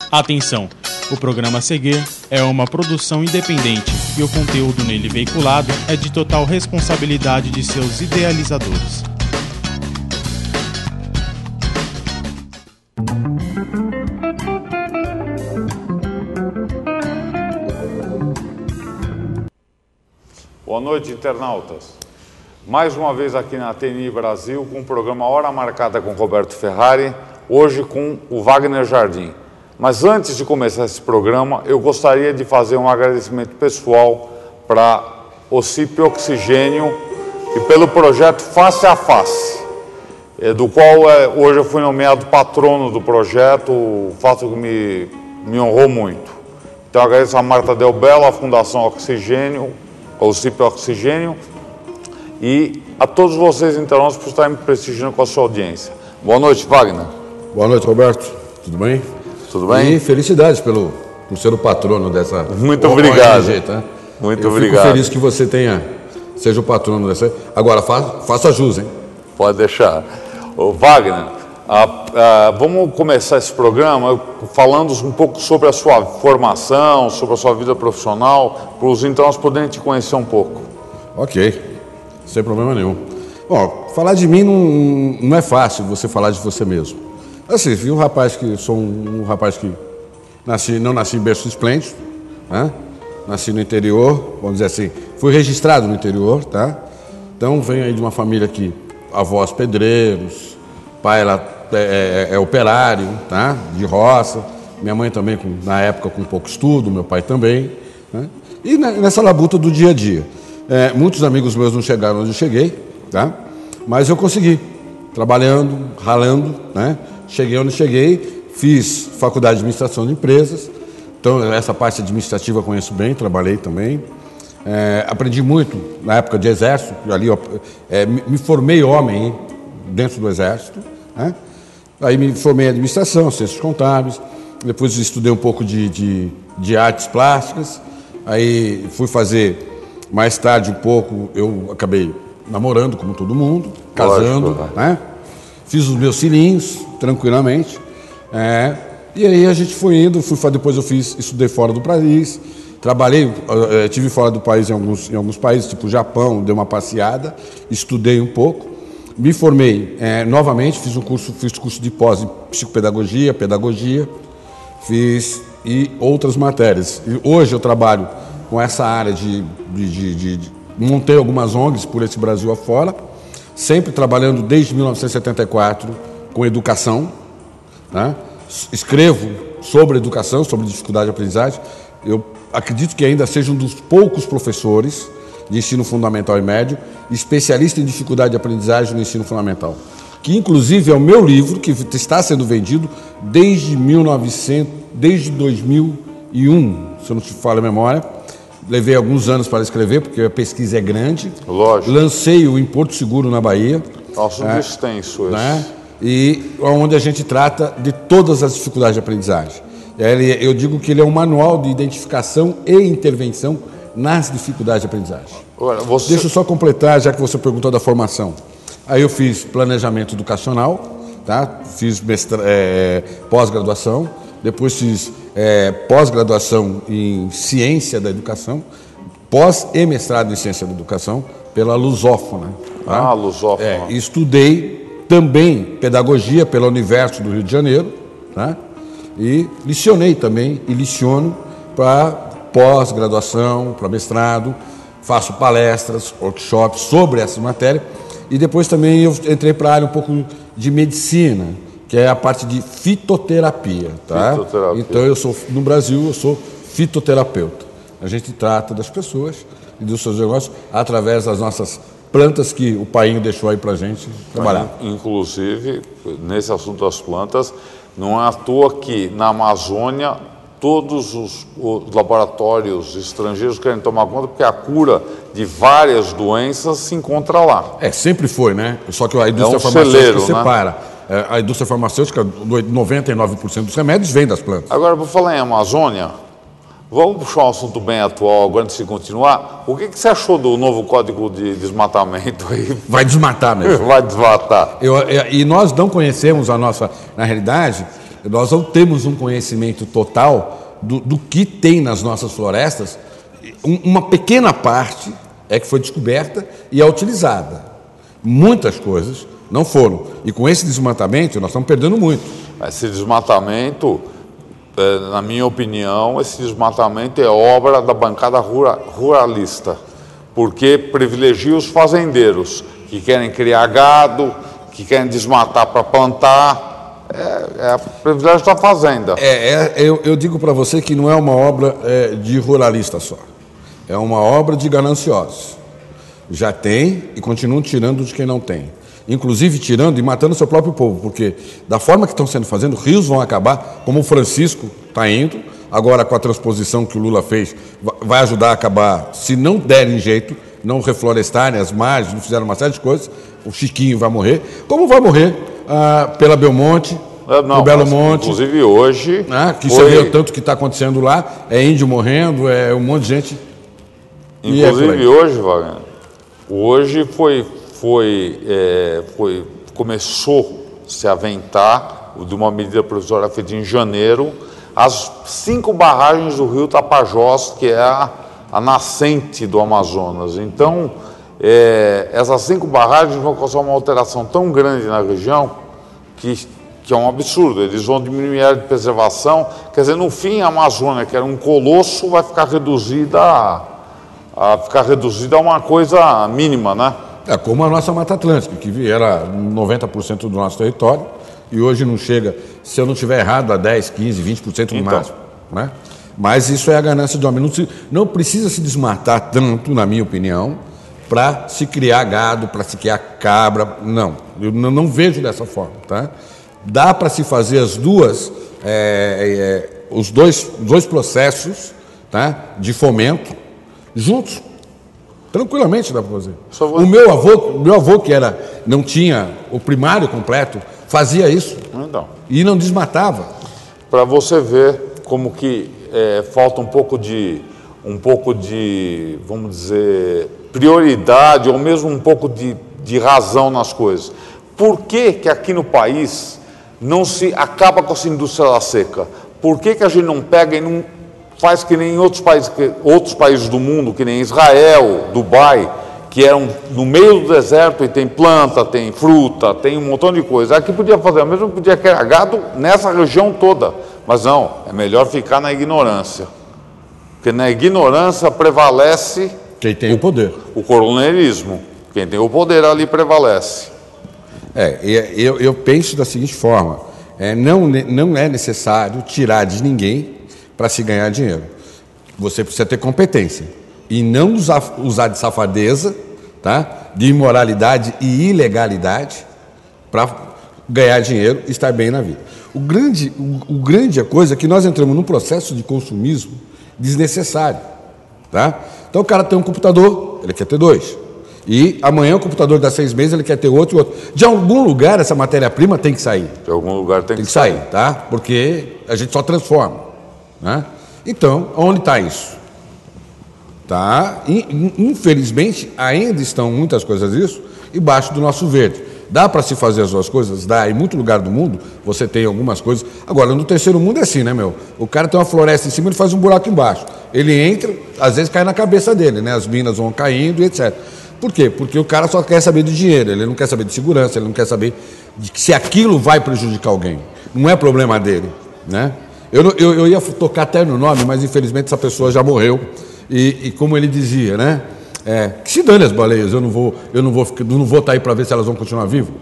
Atenção! O programa a seguir é uma produção independente e o conteúdo nele veiculado é de total responsabilidade de seus idealizadores. Boa noite, internautas. Mais uma vez aqui na TNI Brasil com o programa Hora Marcada com Roberto Ferrari, hoje com o Wagner Jardim. Mas antes de começar esse programa, eu gostaria de fazer um agradecimento pessoal para o CIP Oxigênio e pelo projeto Face a Face, do qual hoje eu fui nomeado patrono do projeto, fato que me honrou muito. Então eu agradeço a Marta Del Bello, a Fundação Oxigênio, o CIP Oxigênio, e a todos vocês internautas por estarem me prestigiando com a sua audiência. Boa noite, Wagner. Boa noite, Roberto. Tudo bem? Tudo bem? E felicidades por ser o patrono dessa... Muito obrigado. ONG, tá? Muito eu obrigado. Eu fico feliz que você seja o patrono dessa... Agora, faça jus, hein? Pode deixar. Ô, Wagner, vamos começar esse programa falando um pouco sobre a sua formação, sobre a sua vida profissional, para os internautas poderem te conhecer um pouco. Ok, sem problema nenhum. Bom, falar de mim não é fácil você falar de você mesmo. Assim, sou um rapaz que não nasci em berço esplêndido, né? Nasci no interior, vamos dizer assim, fui registrado no interior, tá? Então venho aí de uma família que avós pedreiros, pai é operário, tá? De roça, minha mãe também na época com pouco estudo, meu pai também, né? E nessa labuta do dia a dia. Muitos amigos meus não chegaram onde eu cheguei, tá? Mas eu consegui, trabalhando, ralando, né? Cheguei onde cheguei, fiz faculdade de administração de empresas, então essa parte administrativa eu conheço bem, trabalhei também. Aprendi muito na época de exército, ali me formei homem dentro do exército, né? Aí me formei em administração, ciências contábeis, depois estudei um pouco de artes plásticas, aí fui fazer mais tarde um pouco, eu acabei namorando como todo mundo, casando, lógico, né? Fiz os meus filhinhos, tranquilamente. E aí a gente foi indo, depois eu estudei fora do país, trabalhei, tive fora do país em alguns países, tipo Japão, dei uma passeada, estudei um pouco, me formei novamente, fiz curso de pós em psicopedagogia, pedagogia, e outras matérias. E hoje eu trabalho com essa área montei algumas ONGs por esse Brasil afora, sempre trabalhando desde 1974 com educação, né? Escrevo sobre educação, sobre dificuldade de aprendizagem. Eu acredito que ainda seja um dos poucos professores de ensino fundamental e médio especialista em dificuldade de aprendizagem no ensino fundamental, que inclusive é o meu livro que está sendo vendido desde 2001, se eu não te falo a memória. Levei alguns anos para escrever, porque a pesquisa é grande. Lógico. Lancei-o em Porto Seguro, na Bahia. Nossa, extenso esse. Né? E onde a gente trata de todas as dificuldades de aprendizagem. Eu digo que ele é um manual de identificação e intervenção nas dificuldades de aprendizagem. Olha, Deixa eu só completar, já que você perguntou da formação. Aí eu fiz planejamento educacional, tá? Fiz pós-graduação, depois fiz pós-graduação em ciência da educação, pós e mestrado em ciência da educação pela Lusófona. Tá? Lusófona. Estudei também pedagogia pela Universo do Rio de Janeiro, tá? E licionei também, e liciono para pós-graduação, para mestrado, faço palestras, workshops sobre essa matéria, e depois também eu entrei para a área um pouco de medicina, que é a parte de fitoterapia, tá? Fitoterapia. Então no Brasil eu sou fitoterapeuta. A gente trata das pessoas e dos seus negócios através das nossas plantas que o painho deixou aí pra gente trabalhar. Inclusive, nesse assunto das plantas, não é à toa que na Amazônia todos os laboratórios estrangeiros querem tomar conta, porque a cura de várias doenças se encontra lá. Sempre foi, né? Só que a indústria farmacêutica celeiro, separa. Né? A indústria farmacêutica, 99% dos remédios vem das plantas. Agora, por falar em Amazônia, Vamos puxar um assunto bem atual agora, antes de continuar. O que você achou do novo Código de Desmatamento aí? Vai desmatar mesmo. Vai desmatar. E nós não conhecemos a nossa... Na realidade, nós não temos um conhecimento total do que tem nas nossas florestas. Uma pequena parte é que foi descoberta e é utilizada. Muitas coisas não foram. E com esse desmatamento, nós estamos perdendo muito. Esse desmatamento... na minha opinião, esse desmatamento é obra da bancada ruralista, porque privilegia os fazendeiros, que querem criar gado, que querem desmatar para plantar, é privilégio da fazenda. Eu digo para você que não é uma obra de ruralista só, é uma obra de gananciosos. Já tem e continuam tirando de quem não tem. Inclusive tirando e matando o seu próprio povo, porque da forma que estão sendo fazendo, rios vão acabar, como o Francisco está indo, agora com a transposição que o Lula fez, vai ajudar a acabar, se não derem jeito, não reflorestarem as margens, não fizerem uma série de coisas, o Chiquinho vai morrer, como vai morrer pela Belmonte, no Belo Monte. Inclusive hoje... que você vê o tanto que está acontecendo lá, é índio morrendo, é um monte de gente. Inclusive hoje, Wagner, hoje começou a se aventar de uma medida provisória feita em janeiro, as 5 barragens do rio Tapajós, que é a nascente do Amazonas. Então, essas 5 barragens vão causar uma alteração tão grande na região que é um absurdo. Eles vão diminuir a área de preservação. Quer dizer, no fim, a Amazônia, que era um colosso, vai ficar reduzida a uma coisa mínima, né? Como a nossa Mata Atlântica, que era 90% do nosso território, e hoje não chega, se eu não estiver errado, a 10, 15, 20% no máximo. Né? Mas isso é a ganância do homem. Não precisa se desmatar tanto, na minha opinião, para se criar gado, para se criar cabra. Não, eu não vejo dessa forma. Tá? Dá para se fazer os dois processos, tá, de fomento juntos. Tranquilamente dá para fazer. O meu avô que não tinha o primário completo, fazia isso. Então, e não desmatava. Para você ver como que falta um pouco de, vamos dizer, prioridade ou mesmo um pouco de razão nas coisas. Por que aqui no país não se acaba com essa indústria da seca? Por que a gente não pega e não faz que nem outros países do mundo, que nem Israel, Dubai, que eram no meio do deserto e tem planta, tem fruta, tem um montão de coisa. Aqui podia fazer o mesmo, podia criar gado nessa região toda. Mas não, é melhor ficar na ignorância. Porque na ignorância prevalece... Quem tem o poder. O coronelismo. Quem tem o poder ali prevalece. Eu penso da seguinte forma, não é necessário tirar de ninguém para se ganhar dinheiro. Você precisa ter competência e não usar de safadeza, tá? De imoralidade e ilegalidade para ganhar dinheiro e estar bem na vida. O grande coisa é que nós entramos num processo de consumismo desnecessário. Tá? Então o cara tem um computador, ele quer ter 2. E amanhã o computador dá 6 meses, ele quer ter outro e outro. De algum lugar essa matéria-prima tem que sair. De algum lugar tem que sair, tá? Porque a gente só transforma. Né? Então, onde está isso? Tá? Infelizmente, ainda estão muitas coisas disso embaixo do nosso verde. Dá para se fazer as duas coisas? Dá. Em muito lugar do mundo, você tem algumas coisas. Agora, no terceiro mundo é assim, né, meu? O cara tem uma floresta em cima, ele faz um buraco embaixo. Ele entra, às vezes cai na cabeça dele, né? As minas vão caindo e etc. Por quê? Porque o cara só quer saber de dinheiro, ele não quer saber de segurança, ele não quer saber de se aquilo vai prejudicar alguém. Não é problema dele, né? Eu ia tocar até no nome, mas infelizmente essa pessoa já morreu. E como ele dizia, né? Que se dane as baleias, eu não vou estar aí para ver se elas vão continuar vivas.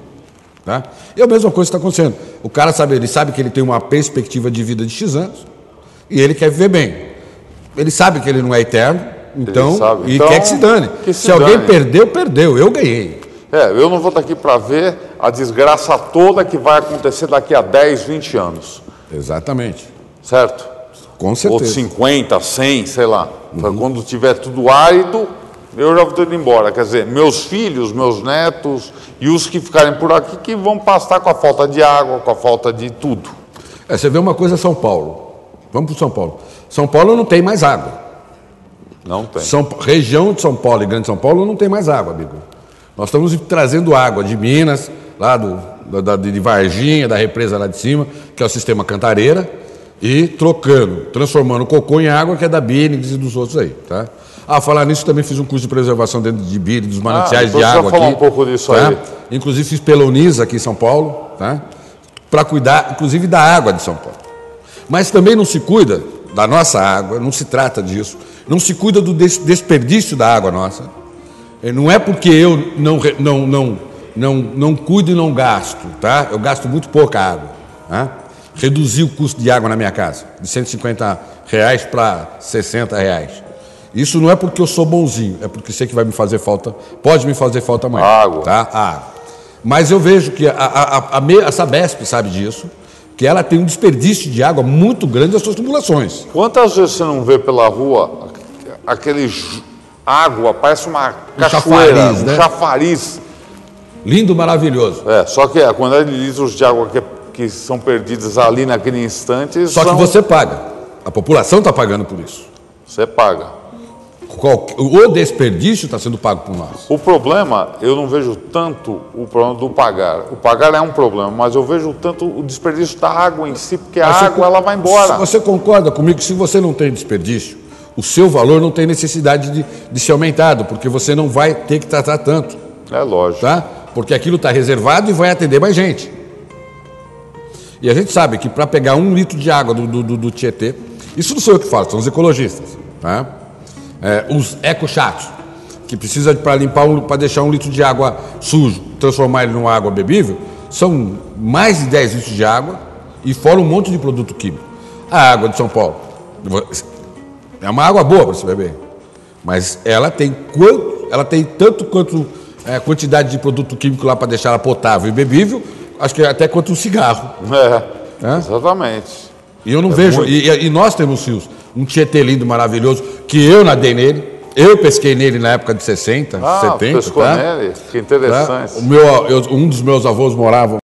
Tá? E a mesma coisa está acontecendo. O cara ele sabe que ele tem uma perspectiva de vida de X anos e ele quer viver bem. Ele sabe que ele não é eterno, então quer que se dane. Se alguém perdeu, eu ganhei. Eu não vou estar aqui para ver a desgraça toda que vai acontecer daqui a 10, 20 anos. Exatamente. Certo? Com certeza. Ou 50, 100, sei lá. Quando tiver tudo árido, eu já vou ter ido embora. Quer dizer, meus filhos, meus netos e os que ficarem por aqui que vão pastar com a falta de água, com a falta de tudo. Você vê uma coisa, São Paulo. Vamos para São Paulo. São Paulo não tem mais água. Não tem. Região de São Paulo e Grande São Paulo não tem mais água, amigo. Nós estamos trazendo água de Minas, lá de Varginha, da represa lá de cima, que é o sistema Cantareira, e transformando o cocô em água, que é da Bínix e dos outros aí, tá? Falar nisso, também fiz um curso de preservação dentro de Bínix, dos mananciais de água aqui. Falar um pouco disso, tá? aí. Inclusive fiz pela Unisa aqui em São Paulo, tá? Para cuidar, inclusive, da água de São Paulo. Mas também não se cuida da nossa água, não se trata disso, não se cuida do desperdício da água nossa. Não é porque eu não cuido e não gasto, tá? Eu gasto muito pouca água, tá? Reduzi o custo de água na minha casa, de R$150 para R$60. Isso não é porque eu sou bonzinho, é porque sei que vai me fazer falta, pode me fazer falta mais. Água. Tá? Água. Mas eu vejo que a Sabesp sabe disso, que ela tem um desperdício de água muito grande nas suas tubulações. Quantas vezes você não vê pela rua aquele água, parece uma cachoeira, chafariz, né? Um chafariz. Lindo, maravilhoso. Só que a quantidade de litros de água que são perdidas ali naquele instante... Só que você paga. A população está pagando por isso. Você paga. O desperdício está sendo pago por nós. O problema, eu não vejo tanto o problema do pagar. O pagar é um problema, mas eu vejo tanto o desperdício da água em si, porque a água ela vai embora. Você concorda comigo que se você não tem desperdício, o seu valor não tem necessidade de ser aumentado, porque você não vai ter que tratar tanto. É lógico. Tá? Porque aquilo está reservado e vai atender mais gente. E a gente sabe que para pegar 1 litro de água do Tietê, isso não sou eu que falo, são os ecologistas, tá? Os ecochatos, que precisa para limpar, para deixar 1 litro de água sujo, transformar ele numa água bebível, são mais de 10 litros de água e fora um monte de produto químico. A água de São Paulo é uma água boa para se beber, mas ela tem tanto quanto quantidade de produto químico lá para deixar ela potável e bebível, acho que até quanto um cigarro. Exatamente. E eu não vejo, e nós temos rios, um Tietê lindo, maravilhoso, que eu nadei nele, eu pesquei nele na época de 60, 70. Pescou nele? Que interessante. Tá? Um dos meus avós mora, né,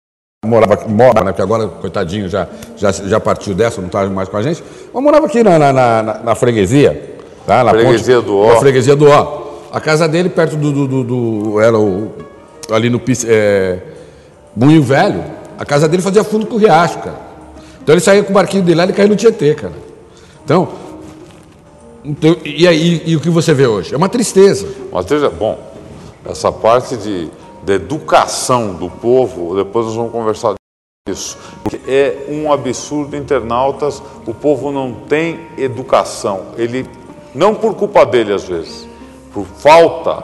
porque agora, coitadinho, já partiu dessa, não está mais com a gente, mas morava aqui na freguesia, tá? Na freguesia do Ó. Na freguesia do Ó. A casa dele, perto ali no Moinho Velho, a casa dele fazia fundo com o riacho, cara. Então ele saía com o barquinho dele lá e caía no Tietê, cara. Então e o que você vê hoje? É uma tristeza. Bom, essa parte da educação do povo, depois nós vamos conversar disso. Porque é um absurdo, internautas, o povo não tem educação. Ele, não por culpa dele às vezes, por falta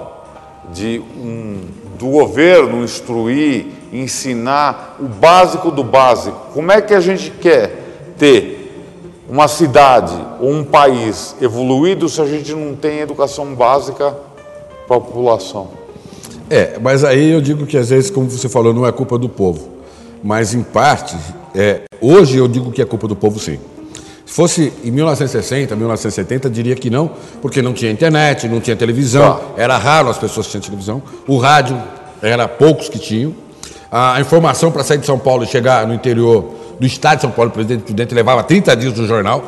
do governo instruir, ensinar o básico do básico. Como é que a gente quer ter uma cidade ou um país evoluído se a gente não tem educação básica para a população? Mas aí eu digo que às vezes, como você falou, não é culpa do povo. Mas em parte, hoje eu digo que é culpa do povo sim. Se fosse em 1960, 1970, diria que não, porque não tinha internet, não tinha televisão, era raro as pessoas que tinham televisão, o rádio era poucos que tinham, a informação para sair de São Paulo e chegar no interior do estado de São Paulo, o presidente Prudente levava 30 dias do jornal,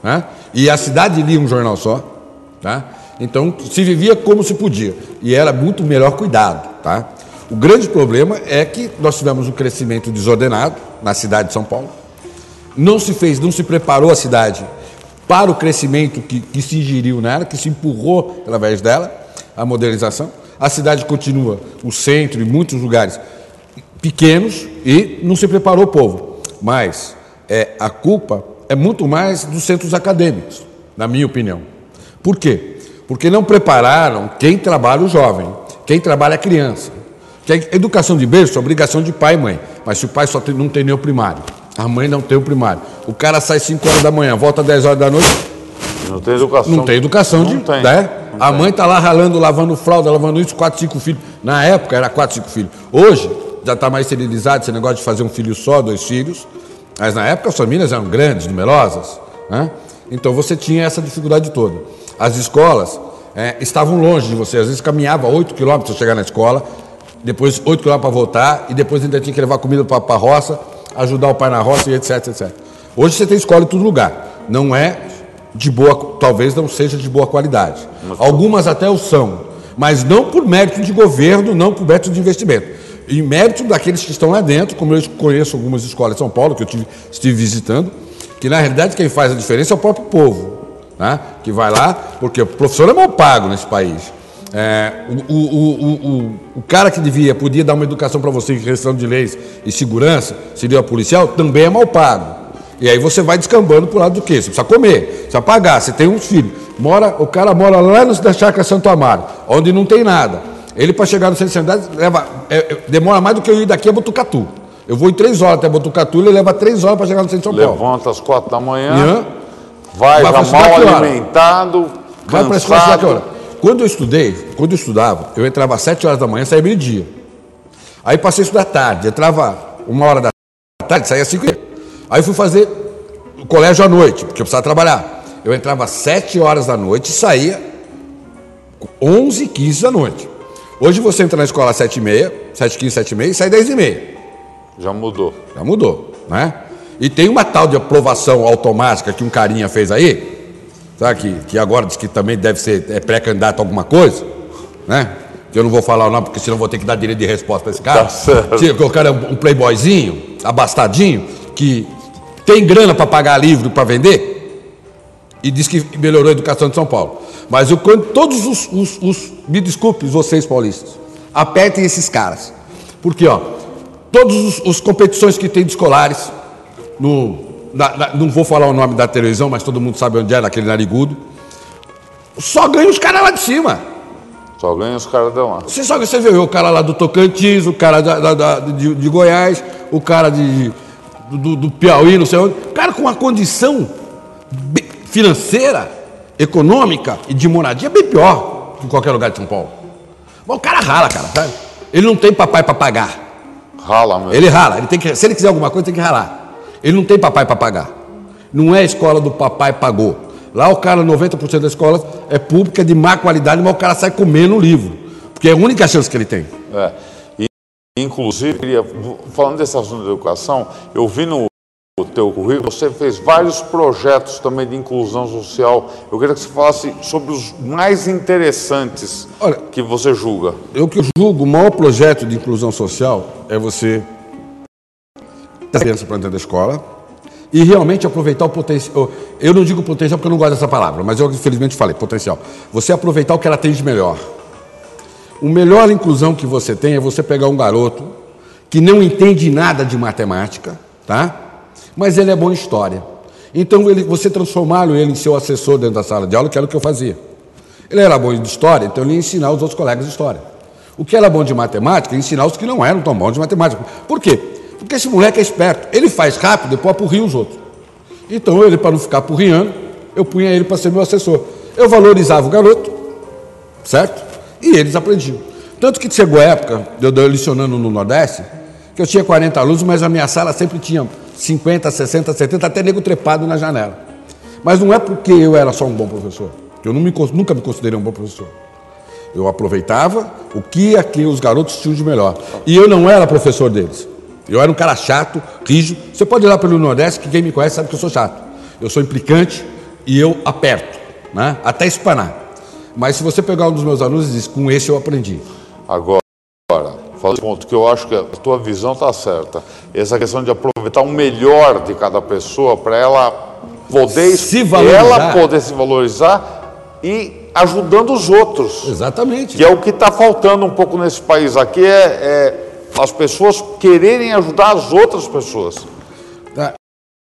né? E a cidade lia um jornal só, tá? Então se vivia como se podia, e era muito melhor cuidado, tá? O grande problema é que nós tivemos um crescimento desordenado na cidade de São Paulo. Não se preparou a cidade para o crescimento que se ingeriu nela, que se empurrou através dela, a modernização. A cidade continua, o centro e muitos lugares pequenos, e não se preparou o povo. Mas a culpa é muito mais dos centros acadêmicos, na minha opinião. Por quê? Porque não prepararam quem trabalha o jovem, quem trabalha a criança. Que a educação de berço é obrigação de pai e mãe, mas se o pai não tem nem o primário, a mãe não tem o primário, o cara sai 5 horas da manhã, volta 10 horas da noite, não tem educação. Não tem educação. A mãe está lá ralando, lavando fralda, lavando isso, 4, 5 filhos. Na época era 4, 5 filhos. Hoje já está mais esterilizado esse negócio de fazer um filho só, 2 filhos. Mas na época as famílias eram grandes, numerosas, né? Então você tinha essa dificuldade toda. As escolas estavam longe de você, às vezes caminhava 8 quilômetros para chegar na escola, depois 8 quilômetros para voltar, e depois ainda tinha que levar comida para a roça, ajudar o pai na roça e etc, etc. Hoje você tem escola em todo lugar. não é de boa, talvez não seja de boa qualidade. Algumas até o são, mas não por mérito de governo, não por mérito de investimento. Em mérito daqueles que estão lá dentro, como eu conheço algumas escolas de São Paulo, que eu estive visitando, que na realidade quem faz a diferença é o próprio povo, né? Que vai lá, porque o professor é mal pago nesse país. O cara que podia dar uma educação para você em questão de leis e segurança, seria policial, também é mal pago. E aí você vai descambando pro lado do quê? Você precisa comer, precisa pagar, você tem uns filhos. O cara mora lá na Chácara Santo Amaro, onde não tem nada. Ele, para chegar no centro de cidade, demora mais do que eu ir daqui a Botucatu. Eu vou em 3 horas até Botucatu, ele leva 3 horas para chegar no centro de São Paulo. Levanta às 4 da manhã, vai já mal alimentado, vai para a escola que hora? Quando eu estudava, eu entrava às 7 horas da manhã e saía meio-dia. Aí passei a estudar tarde, entrava 1 hora da tarde, saía às 5h30. Aí fui fazer o colégio à noite, porque eu precisava trabalhar. Eu entrava às 7 horas da noite e saía 11h15 da noite. Hoje você entra na escola às 7h30, 7h15, 7h30 e sai 10h30. Já mudou. Já mudou, né? E tem uma tal de aprovação automática que um carinha fez aí, sabe, que agora diz que também deve ser pré-candidato a alguma coisa, né? Que eu não vou falar o nome, porque senão vou ter que dar direito de resposta para esse cara. Tá certo. O cara é um playboyzinho, abastadinho, que tem grana para pagar livro para vender e diz que melhorou a educação de São Paulo. Mas todos me desculpe, vocês paulistas, apertem esses caras. Porque, todas as competições que tem de escolares, não vou falar o nome da televisão, mas todo mundo sabe onde é, naquele narigudo, só ganha os caras lá de cima. Só ganha os caras de lá. Você vê o cara lá do Tocantins, o cara de Goiás, o cara do Piauí, não sei onde. O cara com uma condição financeira, econômica e de moradia bem pior que em qualquer lugar de São Paulo. Mas o cara rala, cara, sabe? Ele não tem papai para pagar. Rala mesmo. Ele rala. Se ele quiser alguma coisa, tem que ralar. Ele não tem papai para pagar. Não é a escola do papai pagou. Lá o cara, 90% da escola é pública, de má qualidade, mas o cara sai comendo o livro. Porque é a única chance que ele tem. E, inclusive, falando desse assunto da educação, eu vi no teu currículo, você fez vários projetos também de inclusão social. Eu queria que você falasse sobre os mais interessantes. Olha, que você julga. Eu julgo, o maior projeto de inclusão social é você ter a criança para dentro da escola e realmente aproveitar o potencial. Eu não digo potencial porque eu não gosto dessa palavra, mas eu infelizmente falei potencial. Você aproveitar o que ela tem de melhor. O melhor inclusão que você tem é você pegar um garoto que não entende nada de matemática, tá? Mas ele é bom em história. Então você transformá-lo em seu assessor dentro da sala de aula, que era o que eu fazia. Ele era bom de história, então ele ia ensinar os outros colegas de história. O que era bom de matemática, ensinar os que não eram tão bons de matemática. Por quê? Porque esse moleque é esperto. Ele faz rápido, depois apurria os outros. Então ele, para não ficar apurriando, eu punha ele para ser meu assessor. Eu valorizava o garoto, certo? E eles aprendiam. Tanto que chegou a época, eu lecionando no Nordeste, que eu tinha 40 alunos, mas a minha sala sempre tinha 50, 60, 70, até nego trepado na janela. Mas não é porque eu era só um bom professor. Eu nunca me considerei um bom professor. Eu aproveitava o que os garotos tinham de melhor. E eu não era professor deles. Eu era um cara chato, rígido. Você pode ir lá pelo Nordeste, que quem me conhece sabe que eu sou chato. Eu sou implicante e eu aperto, né? Até espanar. Mas se você pegar um dos meus alunos e diz, com esse eu aprendi. Agora, fala um ponto que eu acho que a tua visão está certa. Essa questão de aproveitar o melhor de cada pessoa para ela poder se valorizar e ajudando os outros. Exatamente. Que é o que está faltando um pouco nesse país aqui, as pessoas quererem ajudar as outras pessoas.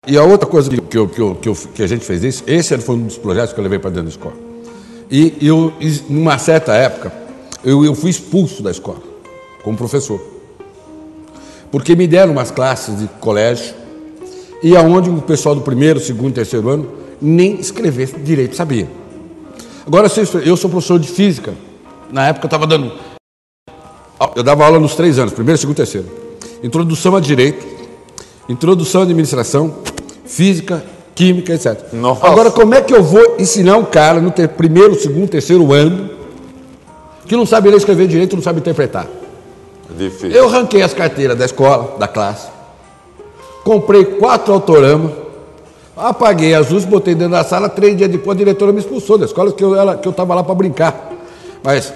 E a outra coisa que a gente fez isso, esse foi um dos projetos que eu levei para dentro da escola. E eu, numa certa época, eu fui expulso da escola, como professor. Porque me deram umas classes de colégio, e aonde o pessoal do primeiro, segundo, terceiro ano, nem escrever direito sabia. Agora, eu sou professor de física. Na época eu dava aula nos 3 anos, primeiro, segundo, terceiro. Introdução a direito, introdução à administração, física, química, etc. Nossa. Agora, como é que eu vou ensinar um cara no primeiro, segundo, terceiro ano que não sabe ler, escrever direito, não sabe interpretar? Difícil. Eu ranquei as carteiras da escola, da classe, comprei 4 autoramas. Apaguei as luzes, botei dentro da sala, 3 dias depois a diretora me expulsou da escola, que eu estava lá para brincar. Mas,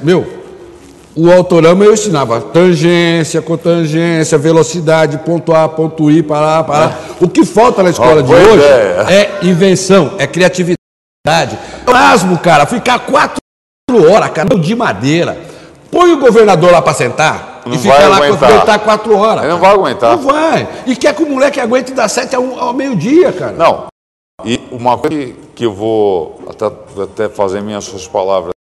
o autorama eu ensinava tangência, cotangência, velocidade, ponto A, ponto I, parar. O que falta na escola de hoje é invenção, é criatividade. Asmo, cara, ficar 4 horas, cara, de madeira. Põe o governador lá para sentar não e ficar lá aguentar 4 horas. Ele não vai aguentar. Não vai. E quer que o moleque aguente das 7 ao meio-dia, cara. Não. E uma coisa que eu vou até fazer minhas suas palavras.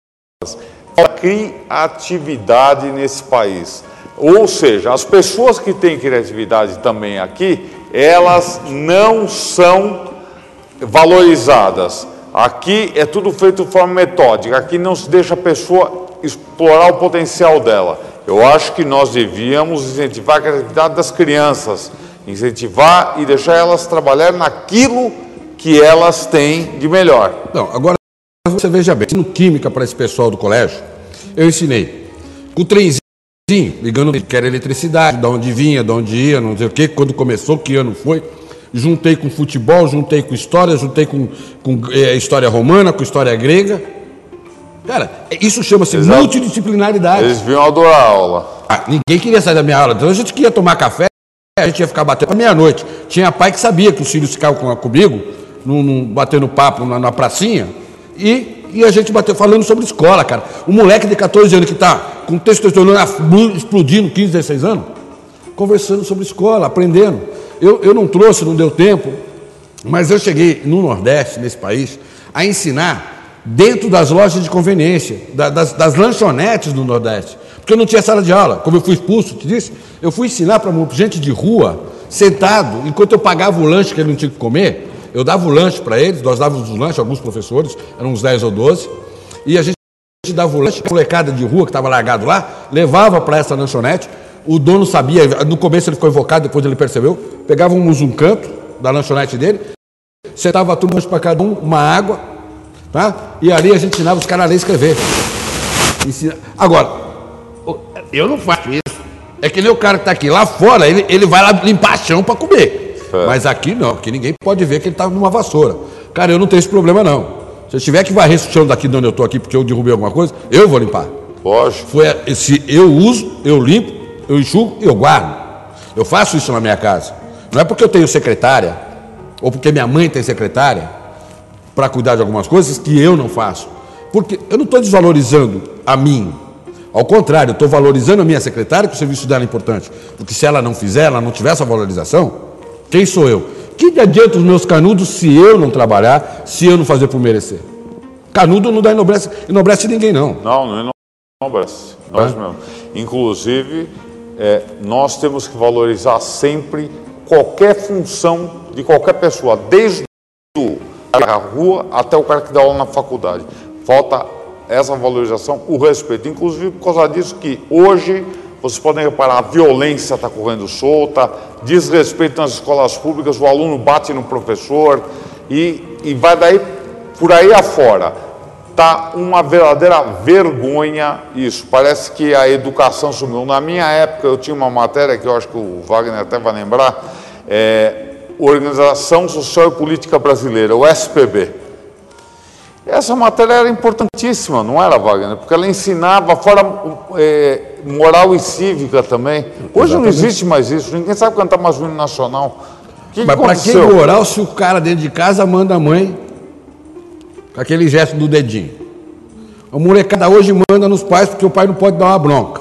Criatividade nesse país. Ou seja, as pessoas que têm criatividade também aqui, elas não são valorizadas. Aqui é tudo feito de forma metódica. Aqui não se deixa a pessoa explorar o potencial dela. Eu acho que nós devíamos incentivar a criatividade das crianças, incentivar e deixar elas trabalharem naquilo que elas têm de melhor. Não, agora você veja bem, no química para esse pessoal do colégio, eu ensinei com o trenzinho, ligando que era eletricidade, de onde vinha, de onde ia, não sei o que, quando começou, que ano foi. Juntei com futebol, juntei com história, juntei com história romana, com história grega. Cara, isso chama-se multidisciplinaridade. Eles vinham adorar a aula. Ninguém queria sair da minha aula, então a gente queria tomar café, a gente ia ficar batendo à meia-noite. Tinha pai que sabia que os filhos ficavam comigo, batendo papo na pracinha, e a gente bateu falando sobre escola, cara. Um moleque de 14 anos que está com testosterona explodindo, 15, 16 anos, conversando sobre escola, aprendendo. Eu não trouxe, não deu tempo, mas eu cheguei no Nordeste, nesse país, a ensinar dentro das lojas de conveniência, das lanchonetes do Nordeste, porque eu não tinha sala de aula. Como eu fui expulso, te disse, eu fui ensinar para gente de rua, sentado, enquanto eu pagava o lanche que ele não tinha que comer. Eu dava o lanche para eles, nós dávamos o lanche, alguns professores, eram uns 10 ou 12, e a gente dava o lanche, a molecada de rua que estava largado lá, levava para essa lanchonete. O dono sabia, no começo ele ficou invocado, depois ele percebeu, pegávamos um canto da lanchonete dele, sentava tudo para cada um, uma água, tá? E ali a gente ensinava os caras a ler e escrever. Agora, eu não faço isso. É que nem o cara que está aqui, lá fora, ele vai lá limpar chão para comer. Mas aqui não, aqui ninguém pode ver que ele está numa vassoura. Cara, eu não tenho esse problema não. Se eu tiver que varrer esse chão daqui de onde eu estou aqui porque eu derrubei alguma coisa, eu vou limpar. Lógico. Se eu uso, eu limpo, eu enxugo e eu guardo. Eu faço isso na minha casa. Não é porque eu tenho secretária, ou porque minha mãe tem secretária, para cuidar de algumas coisas que eu não faço. Porque eu não estou desvalorizando a mim. Ao contrário, eu estou valorizando a minha secretária, que o serviço dela é importante. Porque se ela não fizer, ela não tiver essa valorização, quem sou eu? Que adianta os meus canudos se eu não trabalhar, se eu não fazer por merecer? Canudo não dá enobrece ninguém, não. Não enobrece. Nós mesmo. Inclusive, nós temos que valorizar sempre qualquer função de qualquer pessoa, desde a rua até o cara que dá aula na faculdade. Falta essa valorização, o respeito. Inclusive por causa disso que hoje, vocês podem reparar, a violência está correndo solta, desrespeito nas escolas públicas, o aluno bate no professor e vai daí por aí afora. Está uma verdadeira vergonha isso. Parece que a educação sumiu. Na minha época, eu tinha uma matéria que eu acho que o Wagner até vai lembrar, Organização Social e Política Brasileira, o SPB. Essa matéria era importantíssima, não era, Wagner? Porque ela ensinava fora moral e cívica também. Hoje não existe mais isso, ninguém sabe cantar mais o hino nacional. Mas para que moral se o cara dentro de casa manda a mãe com aquele gesto do dedinho? A molecada hoje manda nos pais porque o pai não pode dar uma bronca.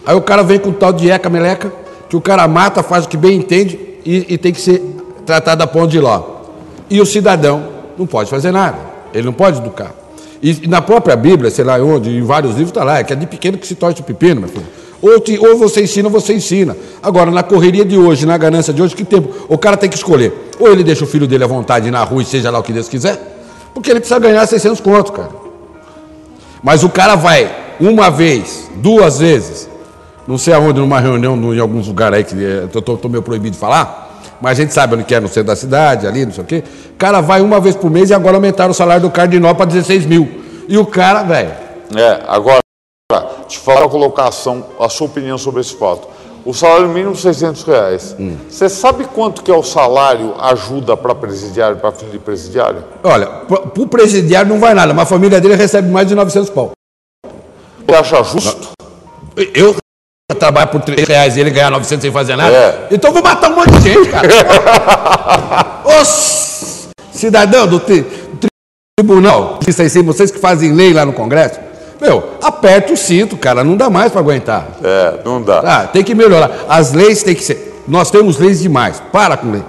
Aí o cara vem com o tal de eca meleca, que o cara mata, faz o que bem entende e tem que ser tratado a ponto de ló. E o cidadão não pode fazer nada. Ele não pode educar. E na própria Bíblia, sei lá onde, em vários livros está lá, que é de pequeno que se torce o pepino, meu filho. Ou você ensina ou você ensina. Agora, na correria de hoje, na ganância de hoje, que tempo? O cara tem que escolher. Ou ele deixa o filho dele à vontade ir na rua e seja lá o que Deus quiser, porque ele precisa ganhar 600 contos, cara. Mas o cara vai uma vez, 2 vezes, não sei aonde, numa reunião, em alguns lugares aí, que eu estou meio proibido de falar, mas a gente sabe onde que é, no centro da cidade, ali, não sei o quê. O cara vai uma vez por mês e agora aumentaram o salário do cardinal para 16 mil. E o cara, velho... Agora, te falar a colocação, a sua opinião sobre esse fato. O salário mínimo é R$600. Você sabe quanto que é o salário ajuda para presidiário, para filho de presidiário? Olha, para o presidiário não vai nada, mas a família dele recebe mais de 900 pau. Você acha justo? Eu trabalho por R$3 e ele ganhar 900 sem fazer nada? Então eu vou matar um monte de gente, cara. Os cidadão do tribunal, vocês que fazem lei lá no Congresso, aperta o cinto, cara, não dá mais para aguentar. Não dá. Tem que melhorar. As leis têm que ser... Nós temos leis demais, para com lei.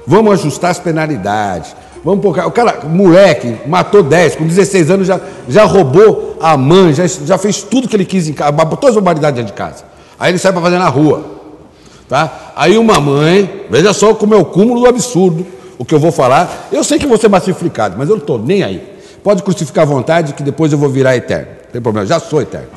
Vamos ajustar as penalidades. Vamos pôr... O cara, moleque, matou 10, com 16 anos já roubou a mãe, já fez tudo que ele quis em casa, botou as barbaridades dentro de casa. Aí ele sai para fazer na rua. Tá? Aí uma mãe, veja só como é o cúmulo do absurdo, o que eu vou falar. Eu sei que vou ser massificado, mas eu não estou nem aí. Pode crucificar à vontade, que depois eu vou virar eterno. Não tem problema, já sou eterno.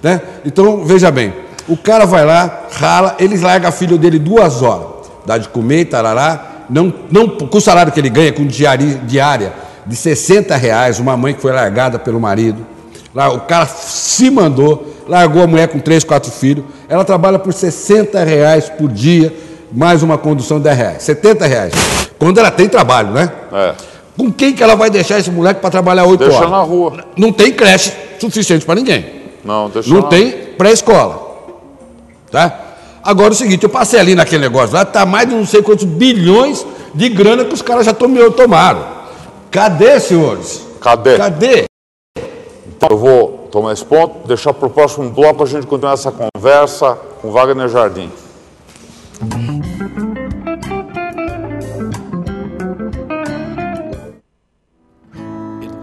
Né? Então, veja bem, o cara vai lá, rala, ele larga filho dele 2 horas, dá de comer, tarará, não, com o salário que ele ganha, com diária de R$60, uma mãe que foi largada pelo marido, lá, o cara se mandou, largou a mulher com 3, 4 filhos, ela trabalha por R$60 por dia, mais uma condução de R$10, R$70. Quando ela tem trabalho, né? Com quem que ela vai deixar esse moleque para trabalhar 8 horas? Deixa na rua. Não tem creche suficiente para ninguém. Não tem pré-escola. Tá? Agora é o seguinte, eu passei ali naquele negócio lá, tá mais de não sei quantos bilhões de grana que os caras já tomaram. Cadê, senhores? Cadê? Então, eu vou tomar esse ponto, deixar para o próximo bloco a gente continuar essa conversa com Wagner Jardim.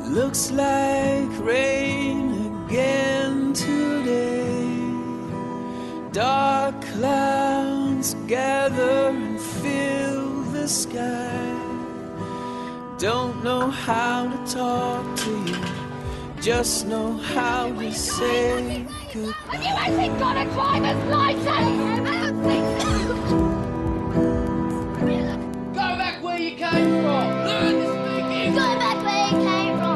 Looks like rain again today. Dark clouds gather and fill the sky. Don't know how to talk to you, just know how to say goodbye. Have you actually got a driver's license? I don't think so. Go back where you came from. Learn to speak English. Go back where you came from.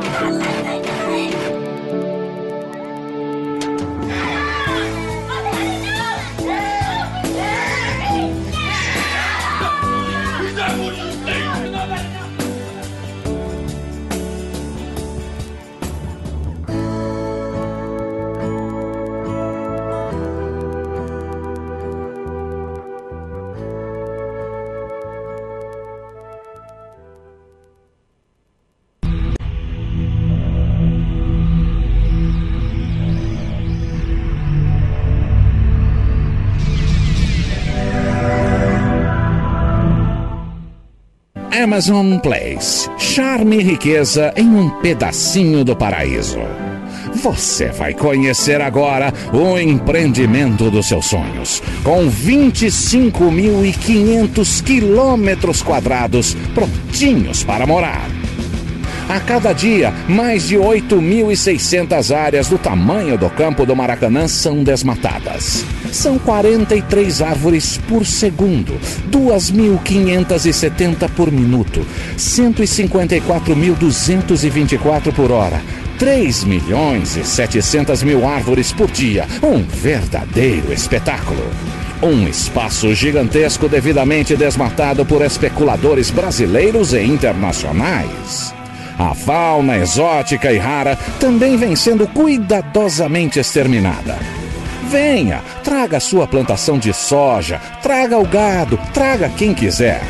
Amazon Place. Charme e riqueza em um pedacinho do paraíso. Você vai conhecer agora o empreendimento dos seus sonhos, com 25.500 quilômetros quadrados prontinhos para morar. A cada dia, mais de 8.600 áreas do tamanho do campo do Maracanã são desmatadas. São 43 árvores por segundo, 2.570 por minuto, 154.224 por hora, 3.700.000 árvores por dia. Um verdadeiro espetáculo. Um espaço gigantesco devidamente desmatado por especuladores brasileiros e internacionais. A fauna exótica e rara também vem sendo cuidadosamente exterminada. Venha, traga sua plantação de soja, traga o gado, traga quem quiser.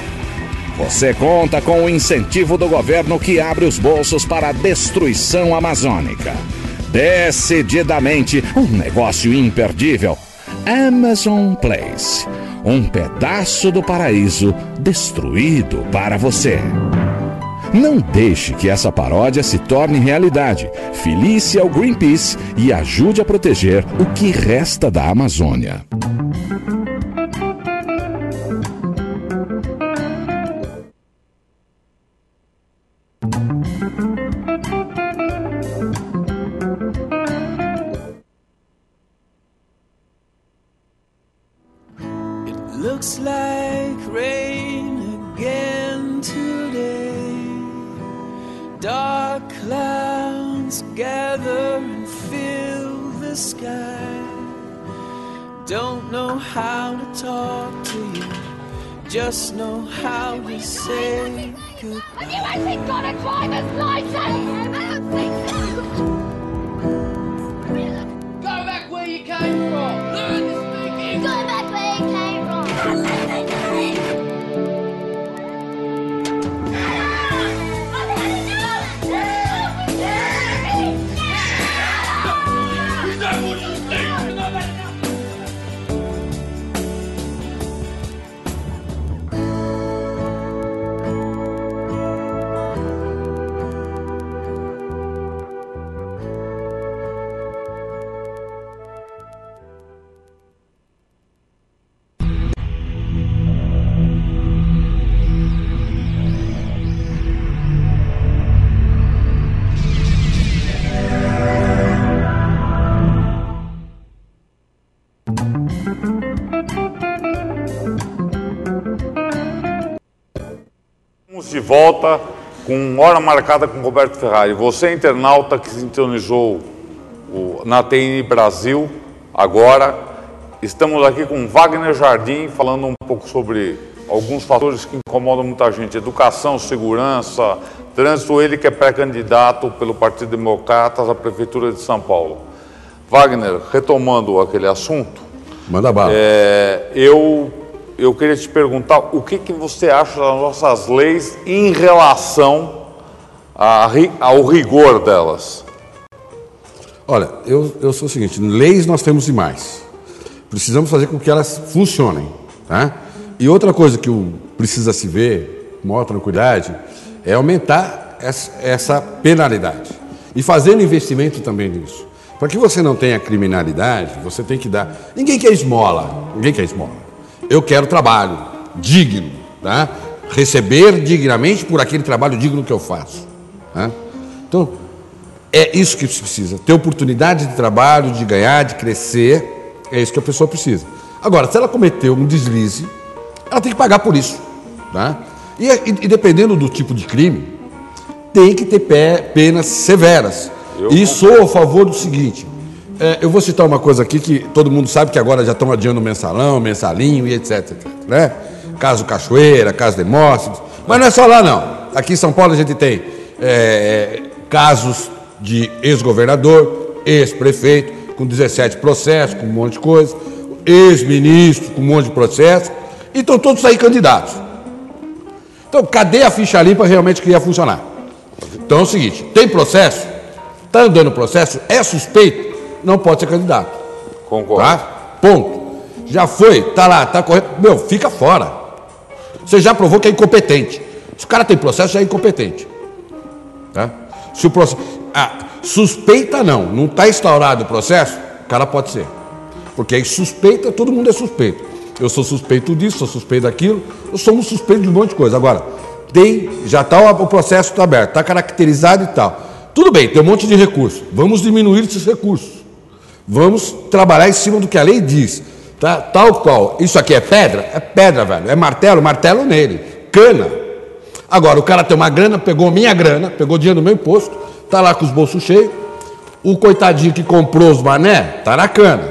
Você conta com o incentivo do governo que abre os bolsos para a destruição amazônica. Decididamente um negócio imperdível. Amazon Place. Um pedaço do paraíso destruído para você. Não deixe que essa paródia se torne realidade. Filie-se ao Greenpeace e ajude a proteger o que resta da Amazônia. It looks like rain again today. Dark clouds gather and fill the sky. don't know how to talk to you, just know how to say goodbye. Have you actually got a driver's license? I don't think so. Go back where you came from. Learn to speak English. Go back where you came from. De volta com Hora Marcada com Roberto Ferrari. Você, internauta que sintonizou na TN Brasil, agora estamos aqui com Wagner Jardim, falando um pouco sobre alguns fatores que incomodam muita gente: educação, segurança, trânsito. Ele que é pré-candidato pelo Partido Democratas à Prefeitura de São Paulo. Wagner, retomando aquele assunto, manda bala. Eu queria te perguntar o que você acha das nossas leis em relação ao rigor delas. Olha, eu sou o seguinte: leis nós temos demais. Precisamos fazer com que elas funcionem. Tá? E outra coisa que precisa se ver com maior tranquilidade é aumentar essa penalidade. E fazendo investimento também nisso. Para que você não tenha criminalidade, você tem que dar... Ninguém quer esmola. Ninguém quer esmola. Eu quero trabalho digno, tá? Receber dignamente por aquele trabalho digno que eu faço. Tá? Então, é isso que se precisa. Ter oportunidade de trabalho, de ganhar, de crescer, é isso que a pessoa precisa. Agora, se ela cometeu um deslize, ela tem que pagar por isso. Tá? E dependendo do tipo de crime, tem que ter penas severas. E sou a favor do seguinte... eu vou citar uma coisa aqui que todo mundo sabe que agora já estão adiando o mensalão, mensalinho e etc, né? Caso Cachoeira, caso Demóstenes, mas não é só lá não. Aqui em São Paulo a gente tem casos de ex-governador, ex-prefeito, com 17 processos, com um monte de coisa, ex-ministro com um monte de processo, e estão todos aí candidatos. Então, cadê a ficha limpa realmente que ia funcionar? Então é o seguinte, tem processo, está andando processo, é suspeito, não pode ser candidato. Concordo. Tá? Ponto. Já foi, tá lá, tá correto. Meu, fica fora. Você já provou que é incompetente. Se o cara tem processo, já é incompetente. Tá? Se o processo... suspeita não está instaurado o processo, o cara pode ser. Porque aí suspeita, todo mundo é suspeito. Eu sou suspeito disso, sou suspeito daquilo, nós somos suspeitos de um monte de coisa. Agora, já está o processo está aberto, está caracterizado e tal. Tudo bem, tem um monte de recursos. Vamos diminuir esses recursos. Vamos trabalhar em cima do que a lei diz. Tá? Tal qual. Isso aqui é pedra? É pedra, velho. É martelo? Martelo nele. Cana. Agora, o cara tem uma grana, pegou minha grana, pegou dinheiro do meu imposto, tá lá com os bolsos cheios. O coitadinho que comprou os mané, tá na cana.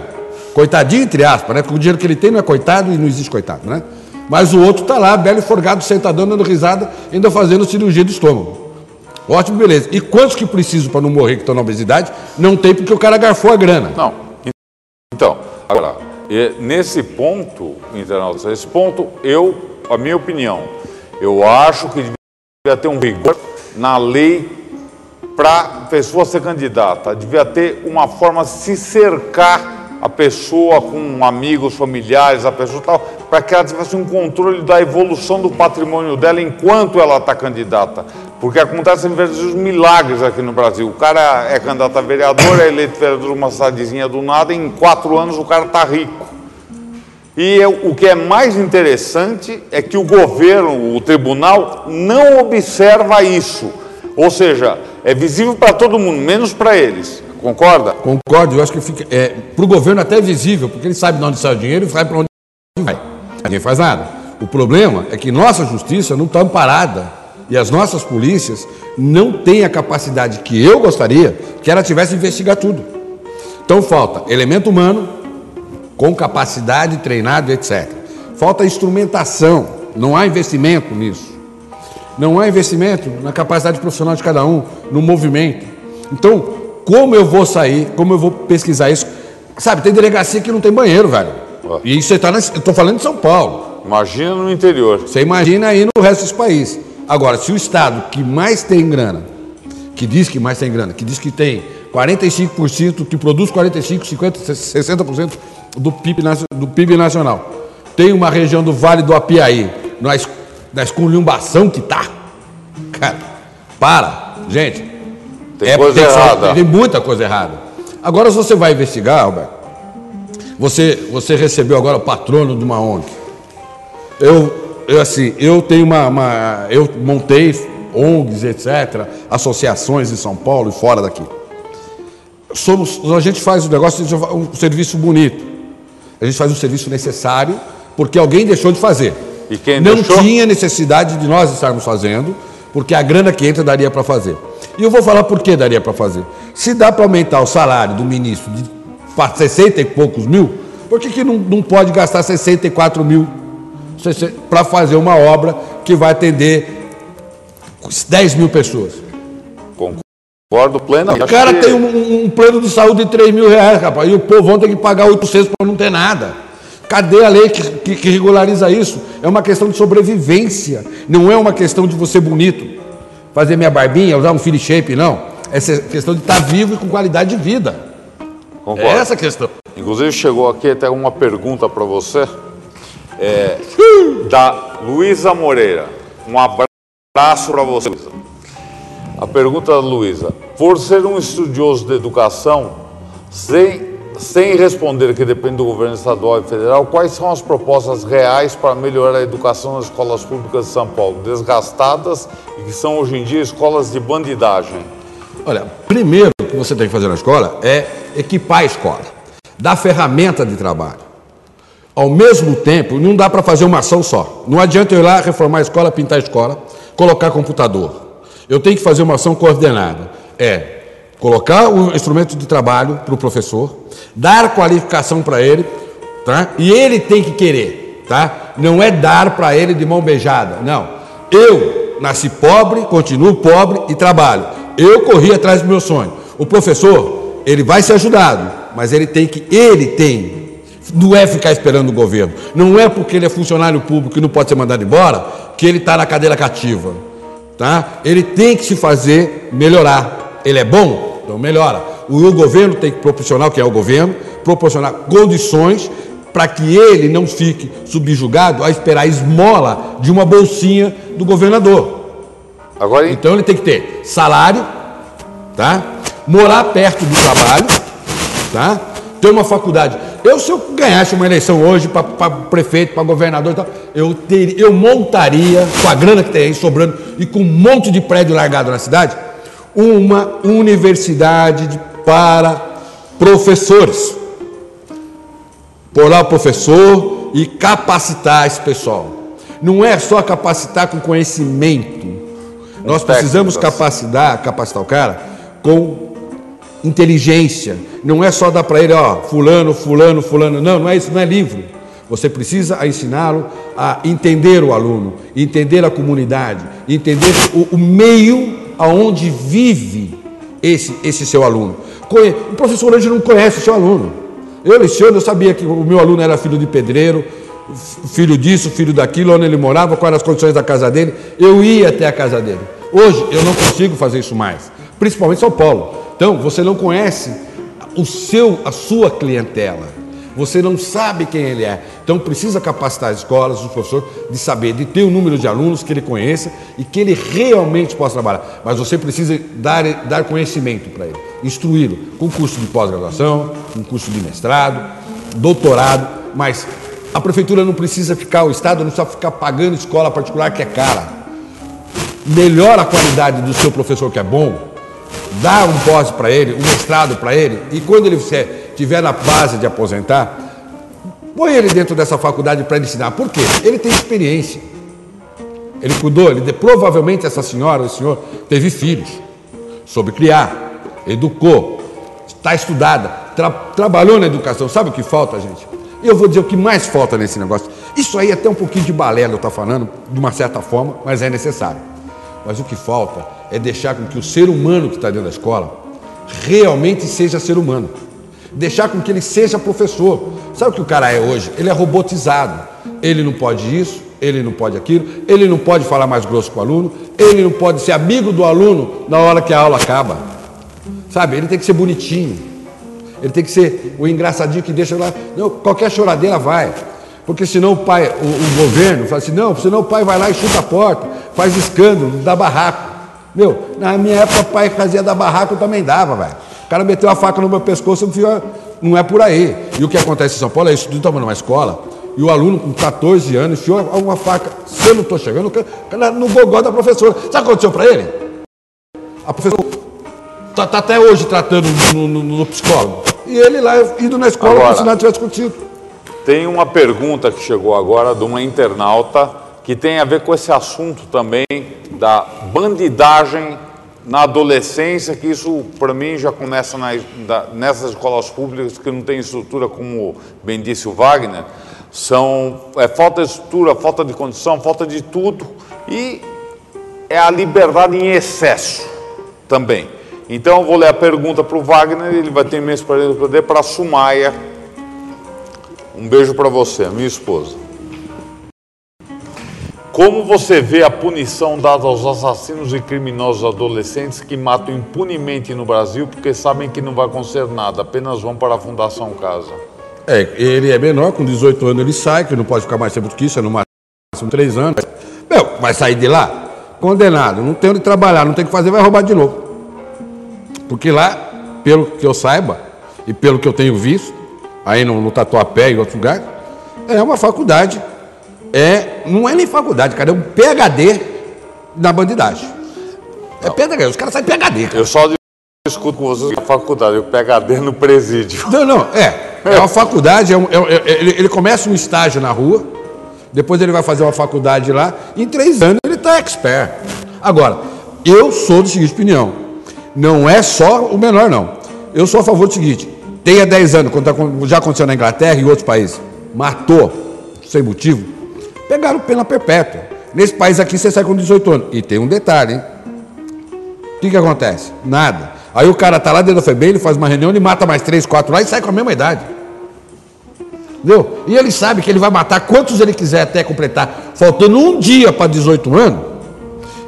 Coitadinho, entre aspas, né? Porque o dinheiro que ele tem não é coitado e não existe coitado, né? Mas o outro tá lá, velho forgado, sentadão, dando risada, ainda fazendo cirurgia do estômago. Ótimo, beleza. E quantos que precisam para não morrer que estão na obesidade? Não tem, porque o cara garfou a grana. Não. Então, agora, nesse ponto, internautas, esse ponto, a minha opinião, eu acho que devia ter um rigor na lei para a pessoa ser candidata. Devia ter uma forma de se cercar a pessoa com amigos, familiares, a pessoa tal, para que ela tivesse um controle da evolução do patrimônio dela enquanto ela está candidata. Porque acontecem verdadeiros milagres aqui no Brasil. O cara é candidato a vereador, é eleito vereador uma cidadezinha do nada, e em 4 anos o cara está rico. E o que é mais interessante é que o governo, o tribunal, não observa isso. Ou seja, é visível para todo mundo, menos para eles. Concorda? Concordo, eu acho que fica para o governo até visível, porque ele sabe de onde sai o dinheiro e vai para onde vai. Ninguém faz nada. O problema é que nossa justiça não está amparada e as nossas polícias não têm a capacidade que eu gostaria que ela tivesse de investigar tudo. Então falta elemento humano, com capacidade, treinado, etc. Falta instrumentação, não há investimento nisso. Não há investimento na capacidade profissional de cada um, no movimento. Então, como eu vou sair, como eu vou pesquisar isso? Sabe, tem delegacia que não tem banheiro, velho. E isso eu estou falando de São Paulo. Imagina no interior. Você imagina aí no resto dos países. Agora, se o estado que mais tem grana, que diz que mais tem grana, que diz que tem 45%, que produz 45%, 50%, 60% do PIB nacional, tem uma região do Vale do Apiaí, na esculhambação que tá. Cara, para, gente. Tem coisa errada. Tem muita coisa errada. Agora, se você vai investigar, Roberto, você recebeu agora o patrono de uma ONG. Eu tenho eu montei ONGs, etc., associações em São Paulo e fora daqui. A gente faz o negócio, um serviço bonito. A gente faz um serviço necessário porque alguém deixou de fazer. E quem não deixou? Tinha necessidade de nós estarmos fazendo, porque a grana que entra daria para fazer. E eu vou falar por que daria para fazer. Se dá para aumentar o salário do ministro para 60 e poucos mil, por que não pode gastar 64 mil para fazer uma obra que vai atender 10 mil pessoas? Concordo plenamente. O cara tem um plano de saúde de 3 mil reais, rapaz, e o povo tem que pagar 800 para não ter nada. Cadê a lei que regulariza isso? É uma questão de sobrevivência, não é uma questão de você bonito, fazer minha barbinha, usar um Philly Shape, não. É questão de estar vivo e com qualidade de vida. Concordo. É essa a questão. Inclusive chegou aqui até uma pergunta para você, da Luísa Moreira. Um abraço para você, Luísa. A pergunta da Luísa: por ser um estudioso de educação, sem responder que depende do governo estadual e federal, quais são as propostas reais para melhorar a educação nas escolas públicas de São Paulo, desgastadas e que são hoje em dia escolas de bandidagem? Olha, primeiro que você tem que fazer na escola é equipar a escola, dar ferramenta de trabalho. Ao mesmo tempo, não dá para fazer uma ação só. Não adianta eu ir lá reformar a escola, pintar a escola, colocar computador. Eu tenho que fazer uma ação coordenada. Colocar o instrumento de trabalho para o professor, dar qualificação para ele, tá? E ele tem que querer, tá? Não é dar para ele de mão beijada, não. Eu nasci pobre, continuo pobre e trabalho. Eu corri atrás do meu sonho. O professor, ele vai ser ajudado, mas ele tem. Não é ficar esperando o governo. Não é porque ele é funcionário público e não pode ser mandado embora que ele está na cadeira cativa, tá? Ele tem que se fazer melhorar. Ele é bom? Então melhora. O governo tem que proporcionar, que é o governo, proporcionar condições para que ele não fique subjugado a esperar a esmola de uma bolsinha do governador. Então ele tem que ter salário, tá? Morar perto do trabalho, tá? Ter uma faculdade. Se eu ganhasse uma eleição hoje para prefeito, para governador e tal, eu montaria, com a grana que tem aí sobrando e com um monte de prédio largado na cidade, uma universidade para professores. Pôr lá o professor e capacitar esse pessoal. Não é só capacitar com conhecimento. Nós precisamos capacitar o cara com inteligência. Não é só dar para ele, fulano. Não é isso, não é livro. Você precisa ensiná-lo a entender o aluno, entender a comunidade, entender o meio aonde vive esse seu aluno. O professor hoje não conhece o seu aluno. Eu sabia que o meu aluno era filho de pedreiro, filho disso, filho daquilo, onde ele morava, quais eram as condições da casa dele. Eu ia até a casa dele. Hoje eu não consigo fazer isso mais, principalmente em São Paulo. Então você não conhece a sua clientela. Você não sabe quem ele é. Então precisa capacitar as escolas, os professores, de saber, de ter o número de alunos que ele conheça e que ele realmente possa trabalhar. Mas você precisa dar conhecimento para ele, instruí-lo com curso de pós-graduação, com curso de mestrado, doutorado. Mas a prefeitura não precisa ficar, o Estado não precisa ficar pagando escola particular que é cara. Melhora a qualidade do seu professor que é bom, dá um pós para ele, um mestrado para ele, e quando ele estiver na fase de aposentar, põe ele dentro dessa faculdade para ele ensinar. Por quê? Ele tem experiência. Ele cuidou, provavelmente essa senhora, o senhor, teve filhos, soube criar, educou, está estudada, trabalhou na educação. Sabe o que falta, gente? Eu vou dizer o que mais falta nesse negócio. Isso aí é até um pouquinho de balela, eu estou falando, de uma certa forma, mas é necessário. Mas o que falta é deixar com que o ser humano que está dentro da escola realmente seja ser humano. Deixar com que ele seja professor. Sabe o que o cara é hoje? Ele é robotizado. Ele não pode isso, ele não pode aquilo, ele não pode falar mais grosso com o aluno, ele não pode ser amigo do aluno na hora que a aula acaba. Sabe? Ele tem que ser bonitinho. Ele tem que ser o engraçadinho que deixa lá. Não, qualquer choradeira vai. Porque senão o pai, o governo fala assim, não, senão o pai vai lá e chuta a porta, faz escândalo, dá barraco. Meu, na minha época o pai fazia dar barraco, eu também dava, velho. O cara meteu a faca no meu pescoço, não é por aí. E o que acontece em São Paulo é isso, tu estava numa escola, e o aluno com 14 anos enfiou uma faca, se eu não estou chegando, no gogó da professora. Sabe o que aconteceu para ele? A professora está até hoje tratando no psicólogo. E ele lá indo na escola como se nada tivesse acontecido. Tem uma pergunta que chegou agora de uma internauta que tem a ver com esse assunto também da bandidagem na adolescência, que isso para mim já começa nessas escolas públicas que não tem estrutura, como bem disse o Wagner, falta de estrutura, falta de condição, falta de tudo, e é a liberdade em excesso também. Então eu vou ler a pergunta para o Wagner, ele vai ter imenso prazer para a Sumaia. Um beijo para você, minha esposa. Como você vê a punição dada aos assassinos e criminosos adolescentes que matam impunemente no Brasil porque sabem que não vai acontecer nada, apenas vão para a Fundação Casa? Ele é menor, com 18 anos ele sai, que não pode ficar mais tempo do que isso, é no máximo 3 anos. Meu, vai sair de lá condenado, não tem onde trabalhar, não tem o que fazer, vai roubar de novo. Porque lá, pelo que eu saiba e pelo que eu tenho visto, aí no Tatuapé e em outro lugar, é uma faculdade. Não é nem faculdade, cara, é um PhD na bandidagem. É PhD, os caras saem PhD. Cara. Eu só discuto com vocês na faculdade, o PhD no presídio. Não, é uma faculdade, ele começa um estágio na rua, depois ele vai fazer uma faculdade lá, e em 3 anos ele está expert. Agora, eu sou do seguinte opinião, não é só o menor, não. Eu sou a favor do seguinte, tenha 10 anos, quando já aconteceu na Inglaterra e em outros países, matou, sem motivo, pegaram pena perpétua. Nesse país aqui você sai com 18 anos. E tem um detalhe, hein? O que acontece? Nada. Aí o cara tá lá dentro da FEBEM, ele faz uma reunião, ele mata mais 3, 4 lá e sai com a mesma idade. Entendeu? E ele sabe que ele vai matar quantos ele quiser até completar. Faltando um dia para 18 anos,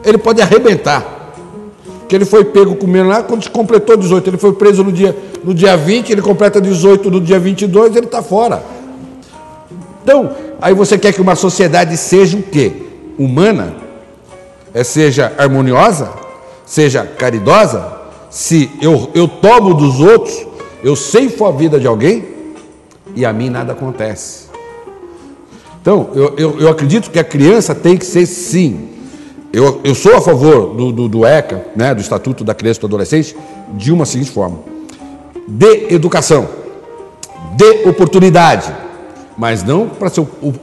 ele pode arrebentar. Que ele foi pego comendo lá, quando completou 18, ele foi preso no dia 20, ele completa 18 no dia 22, ele está fora. Então, aí você quer que uma sociedade seja o quê? Humana? Seja harmoniosa? Seja caridosa? Se eu tomo dos outros, eu ceifo a vida de alguém e a mim nada acontece. Então, eu acredito que a criança tem que ser sim. Eu sou a favor do ECA, né, do Estatuto da Criança e do Adolescente, de uma seguinte forma: dê educação, dê oportunidade, mas não para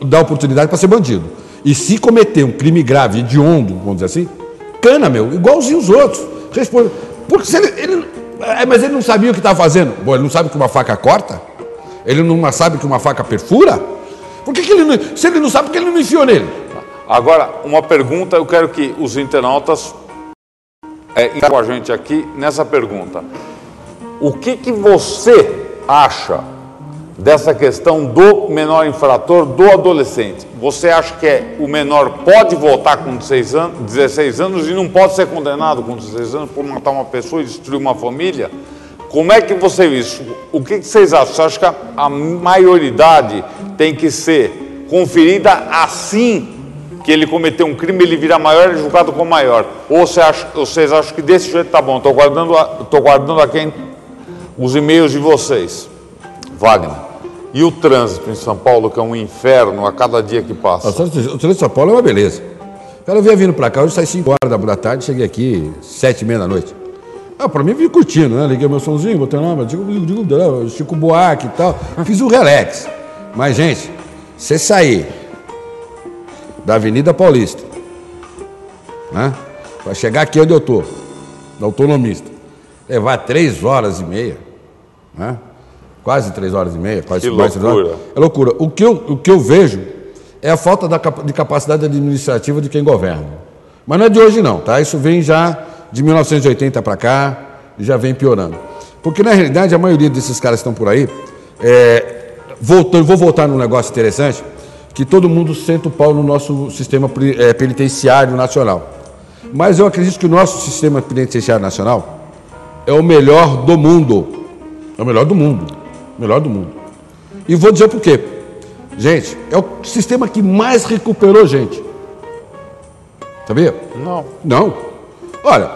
dar oportunidade para ser bandido. E se cometer um crime grave, hediondo, vamos dizer assim, cana, meu, igualzinho os outros. Responde. Porque se mas ele não sabia o que estava fazendo. Bom, ele não sabe que uma faca corta? Ele não sabe que uma faca perfura? Se ele não sabe, por que ele não enfiou nele? Agora, uma pergunta, eu quero que os internautas entrem com a gente aqui nessa pergunta. O que você acha dessa questão do menor infrator, do adolescente? Você acha que o menor pode voltar com 16 anos e não pode ser condenado com 16 anos por matar uma pessoa e destruir uma família? Como é que você vê isso? O que vocês acham? Você acha que a maioridade tem que ser conferida assim que ele cometeu um crime, ele vira maior e julgado como maior? Ou vocês acham que desse jeito tá bom? Estou guardando aqui os e-mails de vocês. Wagner. E o trânsito em São Paulo, que é um inferno a cada dia que passa? O trânsito em São Paulo é uma beleza. O cara vinha vindo para cá, hoje sai 5 horas da tarde, cheguei aqui 7h30 da noite. Para mim, vim curtindo, né? Liguei meu somzinho, botei lá, Chico Buarque e tal. Fiz um relax. Mas, gente, você sair da Avenida Paulista, né? Para chegar aqui onde eu estou, da Autonomista, levar 3 horas e meia, né? quase 3 horas e meia, quase Que mais 3 horas. É loucura. O que eu vejo é a falta de capacidade administrativa de quem governa. Mas não é de hoje não, tá? Isso vem já de 1980 para cá e já vem piorando. Porque na realidade a maioria desses caras que estão por aí, vou voltar num negócio interessante, que todo mundo senta o pau no nosso sistema penitenciário nacional. Mas eu acredito que o nosso sistema penitenciário nacional é o melhor do mundo. É o melhor do mundo. Melhor do mundo. E vou dizer por quê. Gente, é o sistema que mais recuperou gente. Sabia? Não. Não. Olha,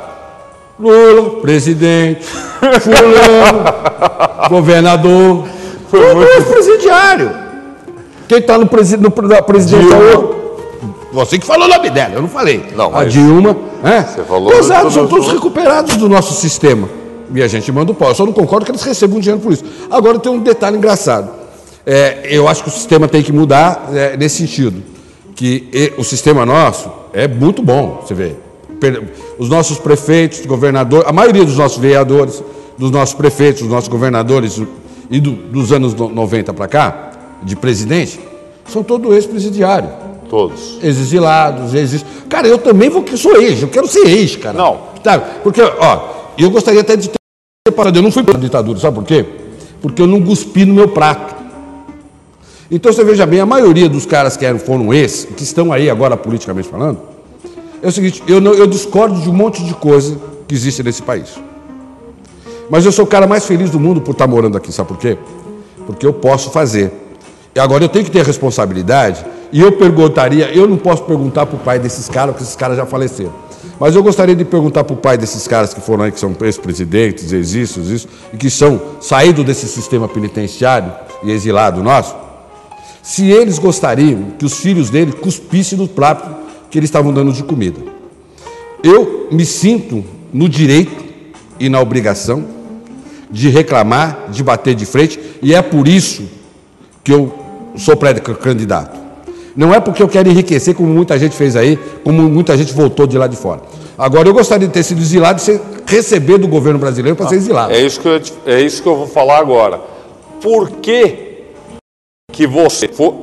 Lula, presidente, fulano, governador, presidiário. Quem está na presidência hoje? Você que falou o nome dela, eu não falei. Não, mas a Dilma, você falou. Exato, são todos recuperados do nosso sistema. E a gente manda o pau. Eu só não concordo que eles recebam dinheiro por isso. Agora tem um detalhe engraçado. Eu acho que o sistema tem que mudar nesse sentido. Que o sistema nosso é muito bom, você vê. Os nossos prefeitos, governadores, a maioria dos nossos vereadores, dos nossos prefeitos, dos nossos governadores e dos anos 90 para cá, de presidente, são todos ex-presidiários. Todos. Ex-exilados, Cara, eu também sou ex, eu quero ser ex, cara. Não. Tá, porque, eu gostaria até de ter parado, eu não fui para a ditadura, sabe por quê? Porque eu não cuspi no meu prato. Então você veja bem, a maioria dos caras que foram ex, que estão aí agora politicamente falando, é o seguinte, eu discordo de um monte de coisa que existe nesse país. Mas eu sou o cara mais feliz do mundo por estar morando aqui, sabe por quê? Porque eu posso fazer. E agora eu tenho que ter responsabilidade, e eu perguntaria, eu não posso perguntar para o pai desses caras, porque esses caras já faleceram. Mas eu gostaria de perguntar para o pai desses caras que foram aí, que são ex-presidentes, ex-isso, e que são saídos desse sistema penitenciário e exilado nosso, se eles gostariam que os filhos dele cuspissem no prato que eles estavam dando de comida. Eu me sinto no direito e na obrigação de reclamar, de bater de frente, e é por isso que eu sou pré-candidato. Não é porque eu quero enriquecer, como muita gente fez aí, como muita gente voltou de lá de fora. Agora, eu gostaria de ter sido exilado e receber do governo brasileiro para ser exilado. É isso que eu vou falar agora. Por que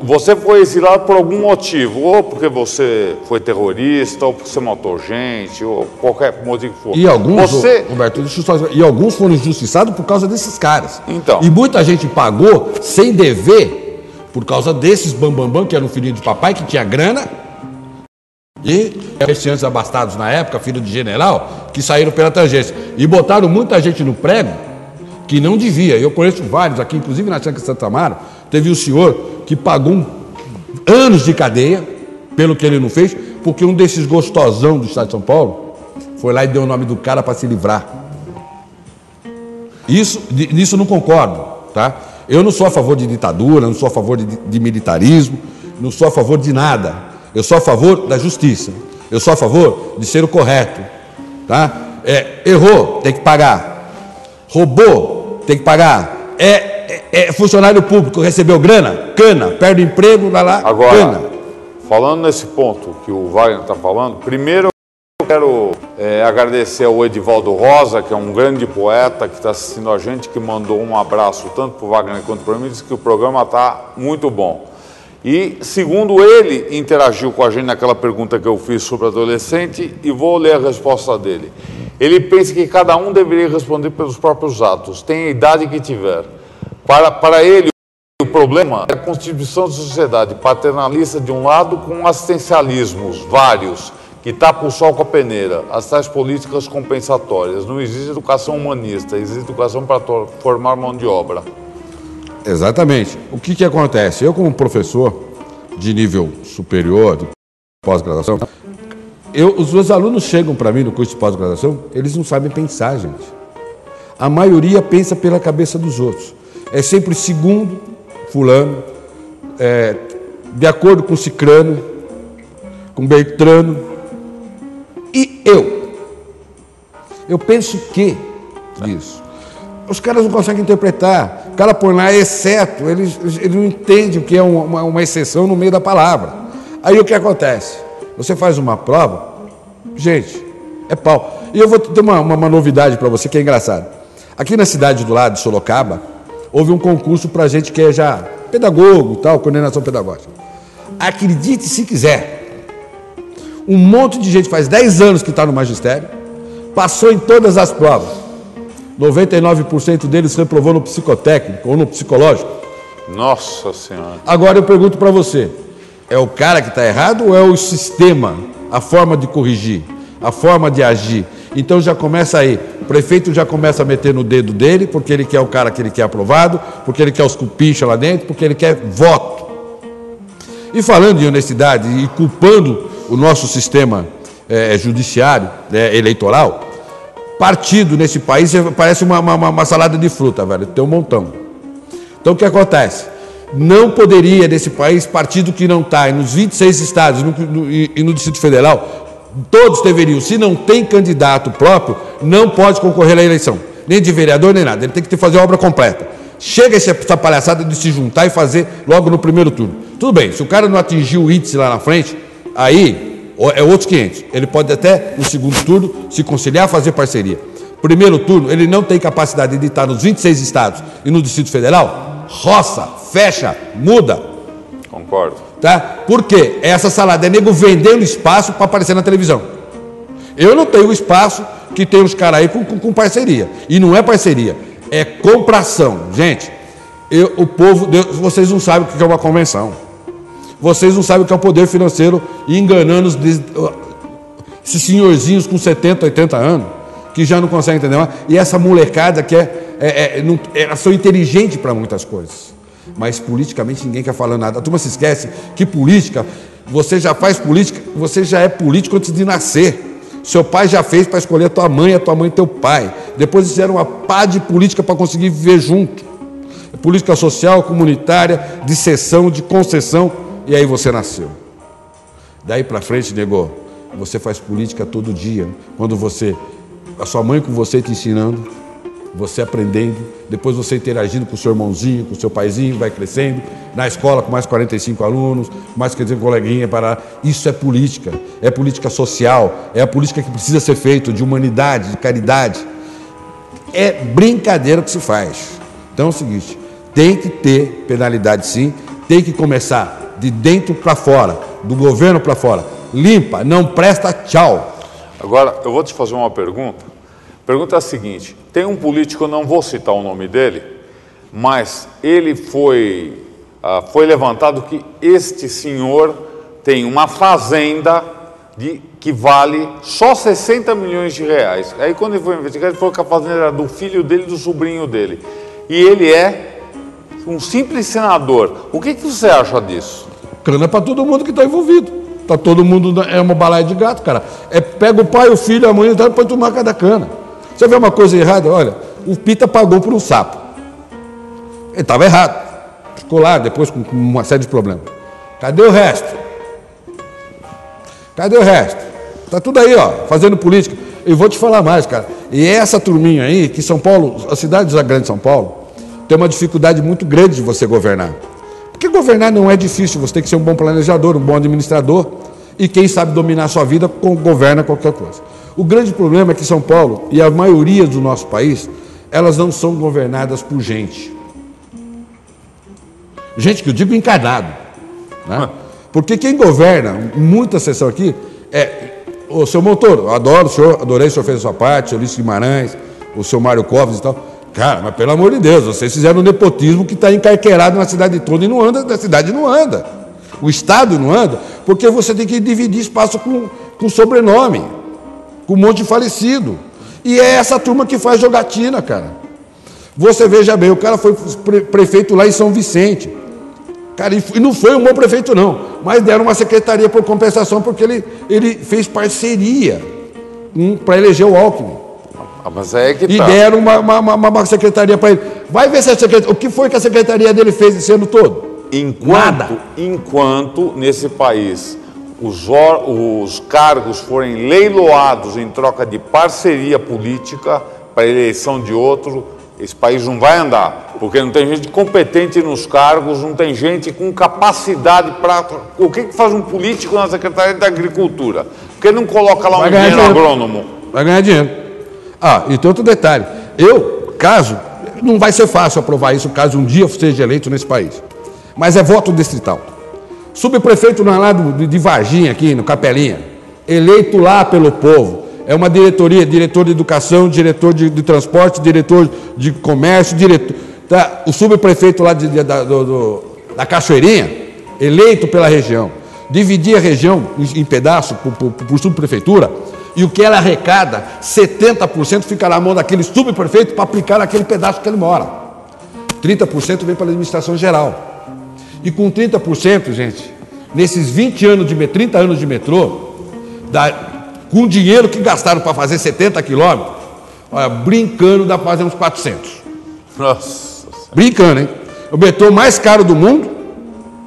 você foi exilado por algum motivo? Ou porque você foi terrorista, ou porque você matou gente, ou qualquer motivo que for. E alguns, Roberto, e alguns foram injustiçados por causa desses caras. Então. E muita gente pagou sem dever por causa desses bambambam, que era um filhinho de papai, que tinha grana, e comerciantes abastados na época, filho de general, que saíram pela tangência. E botaram muita gente no prego que não devia. Eu conheço vários aqui, inclusive na Chanca Santa Amaro, teve um senhor que pagou anos de cadeia pelo que ele não fez, porque um desses gostosão do estado de São Paulo foi lá e deu o nome do cara para se livrar. Nisso eu não concordo, tá? Eu não sou a favor de ditadura, não sou a favor de militarismo, não sou a favor de nada. Eu sou a favor da justiça. Eu sou a favor de ser o correto, tá? Errou, tem que pagar. Roubou, tem que pagar. Funcionário público, recebeu grana, cana, perde o emprego, vai lá, agora, cana. Falando nesse ponto que o Wagner está falando, primeiro eu quero agradecer ao Edivaldo Rosa, que é um grande poeta que está assistindo a gente, que mandou um abraço tanto para o Wagner quanto para mim, disse que o programa está muito bom. E, segundo ele, interagiu com a gente naquela pergunta que eu fiz sobre adolescente, e vou ler a resposta dele. Ele pensa que cada um deveria responder pelos próprios atos, tenha a idade que tiver. Para ele, o problema é a constituição da sociedade paternalista de um lado, com assistencialismos vários, que tapa o sol com a peneira, as tais políticas compensatórias. Não existe educação humanista, existe educação para formar mão de obra. Exatamente. O que acontece? Eu, como professor de nível superior, de pós-graduação, os meus alunos chegam para mim no curso de pós-graduação, eles não sabem pensar, gente. A maioria pensa pela cabeça dos outros. É sempre segundo fulano, de acordo com Cicrano, com Bertrano. E eu penso que isso. Os caras não conseguem interpretar. O cara põe lá exceto, ele não entende o que é uma exceção no meio da palavra. Aí o que acontece? Você faz uma prova, gente, é pau. E eu vou ter uma novidade para você que é engraçado. Aqui na cidade do lado de Sorocaba, houve um concurso para gente que é já pedagogo, tal, coordenação pedagógica. Acredite se quiser, um monte de gente faz 10 anos que está no magistério, passou em todas as provas, 99% deles reprovou no psicotécnico ou no psicológico. Nossa Senhora. Agora eu pergunto para você, é o cara que está errado ou é o sistema, a forma de corrigir, a forma de agir? Então já começa aí, o prefeito já começa a meter no dedo dele, porque ele quer o cara que ele quer aprovado, porque ele quer os cupincha lá dentro, porque ele quer voto. E falando em honestidade e culpando o nosso sistema judiciário, eleitoral, partido nesse país parece uma salada de fruta, velho, tem um montão. Então o que acontece? Não poderia nesse país, partido que não está nos 26 estados e no Distrito Federal, todos deveriam, se não tem candidato próprio, não pode concorrer à eleição, nem de vereador, nem nada, ele tem que fazer a obra completa. Chega essa palhaçada de se juntar e fazer logo no primeiro turno. Tudo bem, se o cara não atingiu o índice lá na frente, aí é outros 500. Ele pode até, no segundo turno, se conciliar, fazer parceria. Primeiro turno, ele não tem capacidade de estar nos 26 estados e no Distrito Federal, roça, fecha, muda. Concordo. Tá? Por quê? Essa salada é nego vendendo espaço para aparecer na televisão. Eu não tenho espaço que tem os caras aí com parceria. E não é parceria, é compração. Gente, o povo, vocês não sabem o que é uma convenção. Vocês não sabem o que é o poder financeiro enganando esses senhorzinhos com 70, 80 anos, que já não conseguem entender mais. E essa molecada que elas são inteligentes para muitas coisas. Mas politicamente ninguém quer falar nada. A turma se esquece que política, você já faz política, você já é político antes de nascer. Seu pai já fez para escolher a tua mãe teu pai. Depois fizeram uma pá de política para conseguir viver junto. Política social, comunitária, de cessão, de concessão, e aí você nasceu. Daí para frente, nego, você faz política todo dia. Quando a sua mãe com você te ensinando, você aprendendo, depois você interagindo com o seu irmãozinho, com o seu paizinho, vai crescendo, na escola com mais 45 alunos, mais 45 coleguinha, isso é política social, é a política que precisa ser feita, de humanidade, de caridade. É brincadeira que se faz. Então é o seguinte, tem que ter penalidade sim, tem que começar de dentro para fora, do governo para fora, limpa, não presta, tchau. Agora, eu vou te fazer uma pergunta. A pergunta é a seguinte, tem um político, eu não vou citar o nome dele, mas ele foi levantado que este senhor tem uma fazenda que vale só 60 milhões de reais. Aí quando ele foi investigar, ele falou que a fazenda era do filho dele e do sobrinho dele. E ele é um simples senador. O que você acha disso? Cana para todo mundo que está envolvido. Tá todo mundo, é uma balaia de gato, cara. Pega o pai, o filho, a mãe, põe tomar cada cana. Você vê uma coisa errada? Olha, o Pita pagou por um sapo. Ele estava errado. Ficou lá depois com uma série de problemas. Cadê o resto? Cadê o resto? Tá tudo aí, ó, fazendo política. E vou te falar mais, cara. E essa turminha aí, que São Paulo, a cidade da Grande São Paulo, tem uma dificuldade muito grande de você governar. Porque governar não é difícil, você tem que ser um bom planejador, um bom administrador, e quem sabe dominar a sua vida governa qualquer coisa. O grande problema é que São Paulo e a maioria do nosso país, elas não são governadas por gente. Gente que eu digo encarnado. Né? Porque quem governa, muita sessão aqui, o seu Montoro, eu adoro o senhor, adorei o senhor fez a sua parte, o senhor Ulisses Guimarães, o senhor Mário Covas e tal. Cara, mas pelo amor de Deus, vocês fizeram um nepotismo que está encarqueirado na cidade toda e não anda, a cidade não anda. O Estado não anda, porque você tem que dividir espaço com sobrenome, com um monte de falecido. E é essa turma que faz jogatina, cara. Você veja bem, o cara foi prefeito lá em São Vicente. Cara, e não foi um bom prefeito, não. Mas deram uma secretaria por compensação, porque ele fez parceria para eleger o Alckmin. Mas é que tá. E deram uma secretaria para ele. Vai ver se a secretaria... O que foi que a secretaria dele fez esse ano todo? Enquanto nesse país os cargos forem leiloados em troca de parceria política para a eleição de outro, esse país não vai andar, porque não tem gente competente nos cargos, não tem gente com capacidade para... O que faz um político na Secretaria da Agricultura? Por que não coloca lá um engenheiro agrônomo? Vai ganhar dinheiro. Ah, e tem outro detalhe. não vai ser fácil aprovar isso caso um dia seja eleito nesse país. Mas é voto distrital. Subprefeito lá de Varginha, aqui no Capelinha, eleito lá pelo povo. É uma diretoria, diretor de educação, diretor de transporte, diretor de comércio, diretor... Tá? O subprefeito lá da Cachoeirinha, eleito pela região. Dividir a região em pedaços por subprefeitura, e o que ela arrecada, 70% fica na mão daquele subprefeito para aplicar naquele pedaço que ele mora. 30% vem para a administração geral. E com 30%, gente, nesses 30 anos de metrô, com o dinheiro que gastaram para fazer 70 quilômetros, olha, brincando dá para fazer uns 400. Nossa. Brincando, hein? O metrô mais caro do mundo.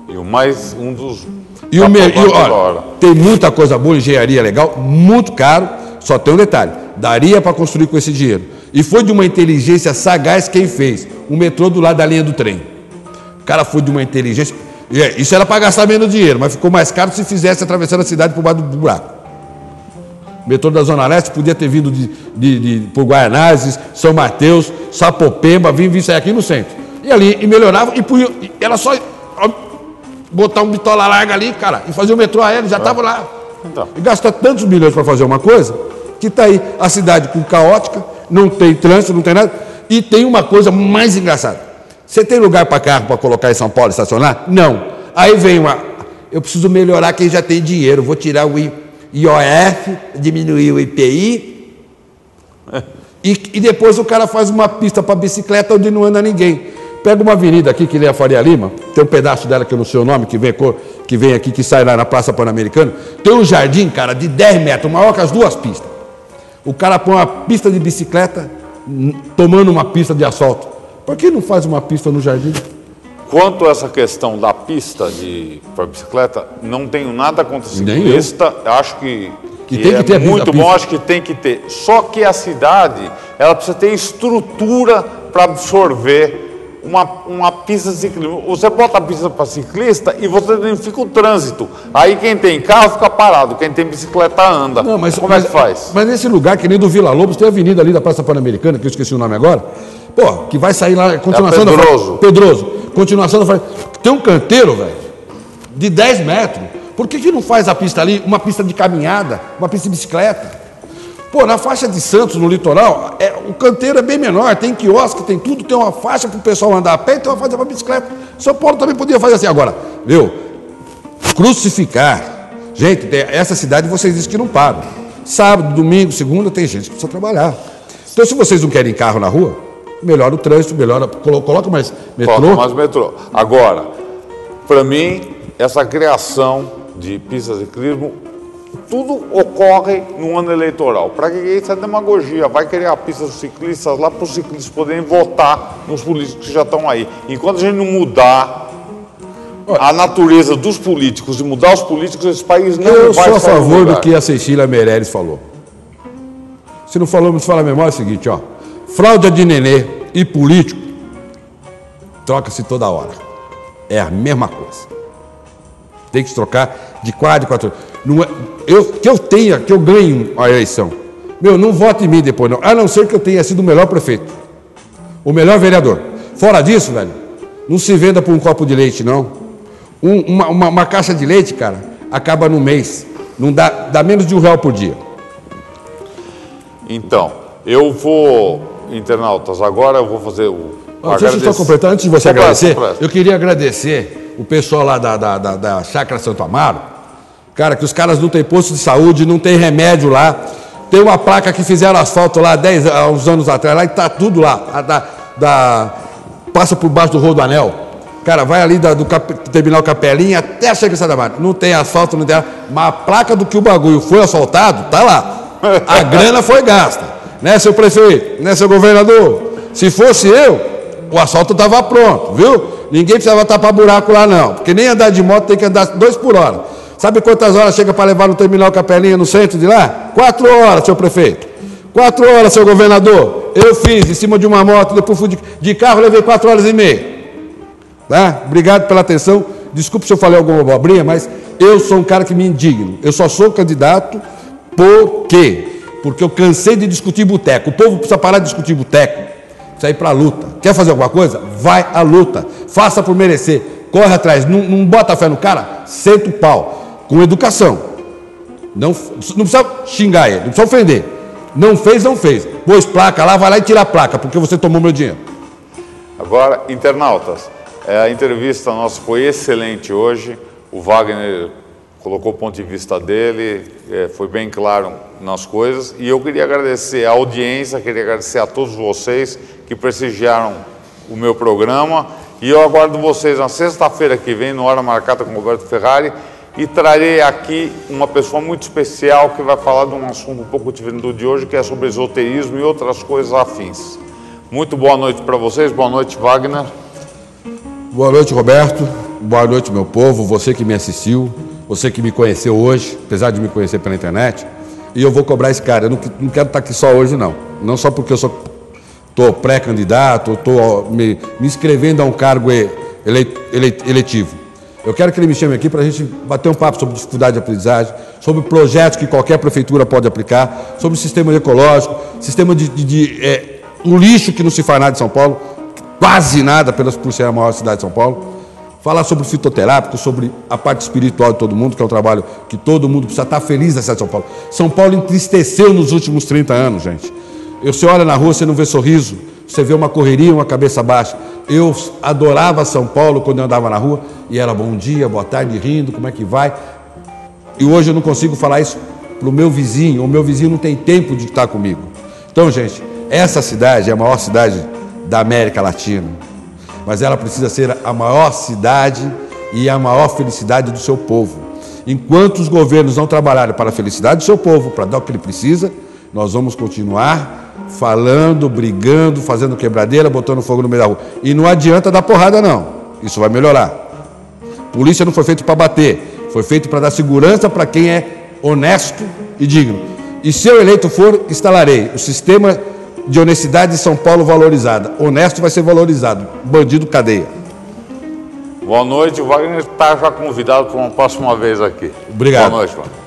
E o mais, um dos... olha, tem muita coisa boa, engenharia legal, muito caro, só tem um detalhe, daria para construir com esse dinheiro. E foi de uma inteligência sagaz quem fez o metrô do lado da linha do trem. O cara foi de uma inteligência, isso era para gastar menos dinheiro, mas ficou mais caro se fizesse atravessando a cidade por baixo do buraco. O metrô da Zona Leste podia ter vindo por Guaianazes, São Mateus, Sapopemba, vir sair aqui no centro. E ali, e melhorava, e era só... botar um bitola larga ali, cara, e fazer o metrô aéreo, já estava lá. Então. E gasta tantos milhões para fazer uma coisa, que está aí a cidade caótica, não tem trânsito, não tem nada, e tem uma coisa mais engraçada. Você tem lugar para carro para colocar em São Paulo e estacionar? Não. Aí vem eu preciso melhorar quem já tem dinheiro, vou tirar o IOF, diminuir o IPI, e depois o cara faz uma pista para bicicleta onde não anda ninguém. Pega uma avenida aqui, que é a Faria Lima, tem um pedaço dela que eu não sei o nome, que vem aqui, que sai lá na Praça Pan-Americana, tem um jardim, cara, de 10 metros, maior que as duas pistas. O cara põe uma pista de bicicleta, tomando uma pista de asfalto. Por que não faz uma pista no jardim? Quanto a essa questão da pista para bicicleta, não tenho nada contra ciclista, acho que tem que ter muito bom, acho que tem que ter. Só que a cidade, ela precisa ter estrutura para absorver uma pista de ciclismo. Você bota a pista para ciclista e você identifica o trânsito. Aí quem tem carro fica parado, quem tem bicicleta anda. Não, mas, como é que faz? Mas nesse lugar, que nem do Vila Lobos, tem a avenida ali da Praça Pan-Americana, que eu esqueci o nome agora, pô, que vai sair lá, continuação Pedroso. Pedroso. Continuação da... Tem um canteiro, velho, de 10 metros. Por que não faz a pista ali, uma pista de caminhada, uma pista de bicicleta? Pô, na faixa de Santos, no litoral, o canteiro é bem menor, tem quiosque, tem tudo, tem uma faixa para o pessoal andar a pé e tem uma faixa para bicicleta. São Paulo também podia fazer assim. Agora, crucificar. Gente, essa cidade vocês dizem que não param. Sábado, domingo, segunda, tem gente que precisa trabalhar. Então, se vocês não querem carro na rua, melhora o trânsito, coloca mais metrô. Coloca mais metrô. Agora, para mim, essa criação de pistas de ciclismo, tudo ocorre no ano eleitoral. Para que isso é demagogia? Vai criar pistas dos ciclistas lá para os ciclistas poderem votar nos políticos que já estão aí. Enquanto a gente não mudar a natureza dos políticos e mudar os políticos, esse país não vai sair do lugar. Eu sou a favor do que a Cecília Meirelles falou. Se não falou, mas fala a memória, é o seguinte, ó. Fralda de nenê e político troca-se toda hora. É a mesma coisa. Tem que se trocar de 4 em 4 anos. Não é, que eu ganhe a eleição. Não vote em mim depois, não. A não ser que eu tenha sido o melhor prefeito. O melhor vereador. Fora disso, velho, não se venda por um copo de leite, não. Uma caixa de leite, cara, acaba no mês. Não dá menos de R$1 por dia. Então, eu vou, internautas, agora eu vou fazer deixa eu só completar, antes de você agradecer, eu queria agradecer o pessoal lá da Chácara Santo Amaro, cara, que os caras não têm posto de saúde, não tem remédio lá, tem uma placa que fizeram asfalto lá há uns anos atrás, lá e tá tudo lá, passa por baixo do Rodoanel, cara, vai ali do terminal Capelinha até a Chácara Santo Amaro, não tem asfalto, não tem, mas a placa do que o bagulho foi asfaltado, tá lá, a grana foi gasta, né, seu prefeito, né, seu governador, se fosse eu, o asfalto estava pronto, viu? Ninguém precisava tapar buraco lá, não. Porque nem andar de moto tem que andar 2 por hora. Sabe quantas horas chega para levar no terminal Capelinha, no centro de lá? 4 horas, seu prefeito. 4 horas, seu governador. Eu fiz em cima de uma moto, depois fui de carro, levei 4 horas e meia. Tá? Obrigado pela atenção. Desculpe se eu falei alguma bobrinha, mas eu sou um cara que me indigno. Eu só sou candidato por quê? Porque eu cansei de discutir boteco. O povo precisa parar de discutir boteco. Precisa ir para a luta. Quer fazer alguma coisa? Vai à luta. Faça por merecer. Corre atrás. Não bota fé no cara, senta o pau. Com educação. Não precisa xingar ele, não precisa ofender. Não fez, não fez. Pôs placa lá, vai lá e tira a placa, porque você tomou meu dinheiro. Agora, internautas, a entrevista nossa foi excelente hoje. O Wagner colocou o ponto de vista dele, foi bem claro nas coisas. E eu queria agradecer a audiência, queria agradecer a todos vocês que prestigiaram o meu programa. E eu aguardo vocês na sexta-feira que vem, no Hora Marcada com Roberto Ferrari. E trarei aqui uma pessoa muito especial que vai falar de um assunto um pouco diferente do de hoje, que é sobre esoterismo e outras coisas afins. Muito boa noite para vocês, boa noite, Wagner. Boa noite, Roberto. Boa noite, meu povo, você que me assistiu, você que me conheceu hoje, apesar de me conhecer pela internet. E eu vou cobrar esse cara, eu não quero estar aqui só hoje, não. Não só porque eu estou pré-candidato, estou me inscrevendo a um cargo eletivo. Eu quero que ele me chame aqui para a gente bater um papo sobre dificuldade de aprendizagem, sobre projetos que qualquer prefeitura pode aplicar, sobre sistema ecológico, sistema o lixo que não se faz nada em São Paulo, quase nada por ser a maior cidade de São Paulo. Falar sobre fitoterápico, sobre a parte espiritual de todo mundo, que é um trabalho que todo mundo precisa estar feliz na cidade de São Paulo. São Paulo entristeceu nos últimos 30 anos, gente. Você olha na rua, você não vê sorriso, você vê uma correria, uma cabeça baixa. Eu adorava São Paulo quando eu andava na rua e era bom dia, boa tarde, rindo, como é que vai? E hoje eu não consigo falar isso para o meu vizinho, o meu vizinho não tem tempo de estar comigo. Então, gente, essa cidade é a maior cidade da América Latina, mas ela precisa ser a maior cidade e a maior felicidade do seu povo. Enquanto os governos não trabalharem para a felicidade do seu povo, para dar o que ele precisa, nós vamos continuar falando, brigando, fazendo quebradeira, botando fogo no meio da rua. E não adianta dar porrada, não. Isso vai melhorar. Polícia não foi feito para bater, foi feito para dar segurança para quem é honesto e digno. E se eu eleito for, instalarei o sistema de honestidade de São Paulo valorizada. Honesto vai ser valorizado, bandido, cadeia. Boa noite, o Wagner está já convidado para uma próxima vez aqui. Obrigado. Boa noite, Wagner.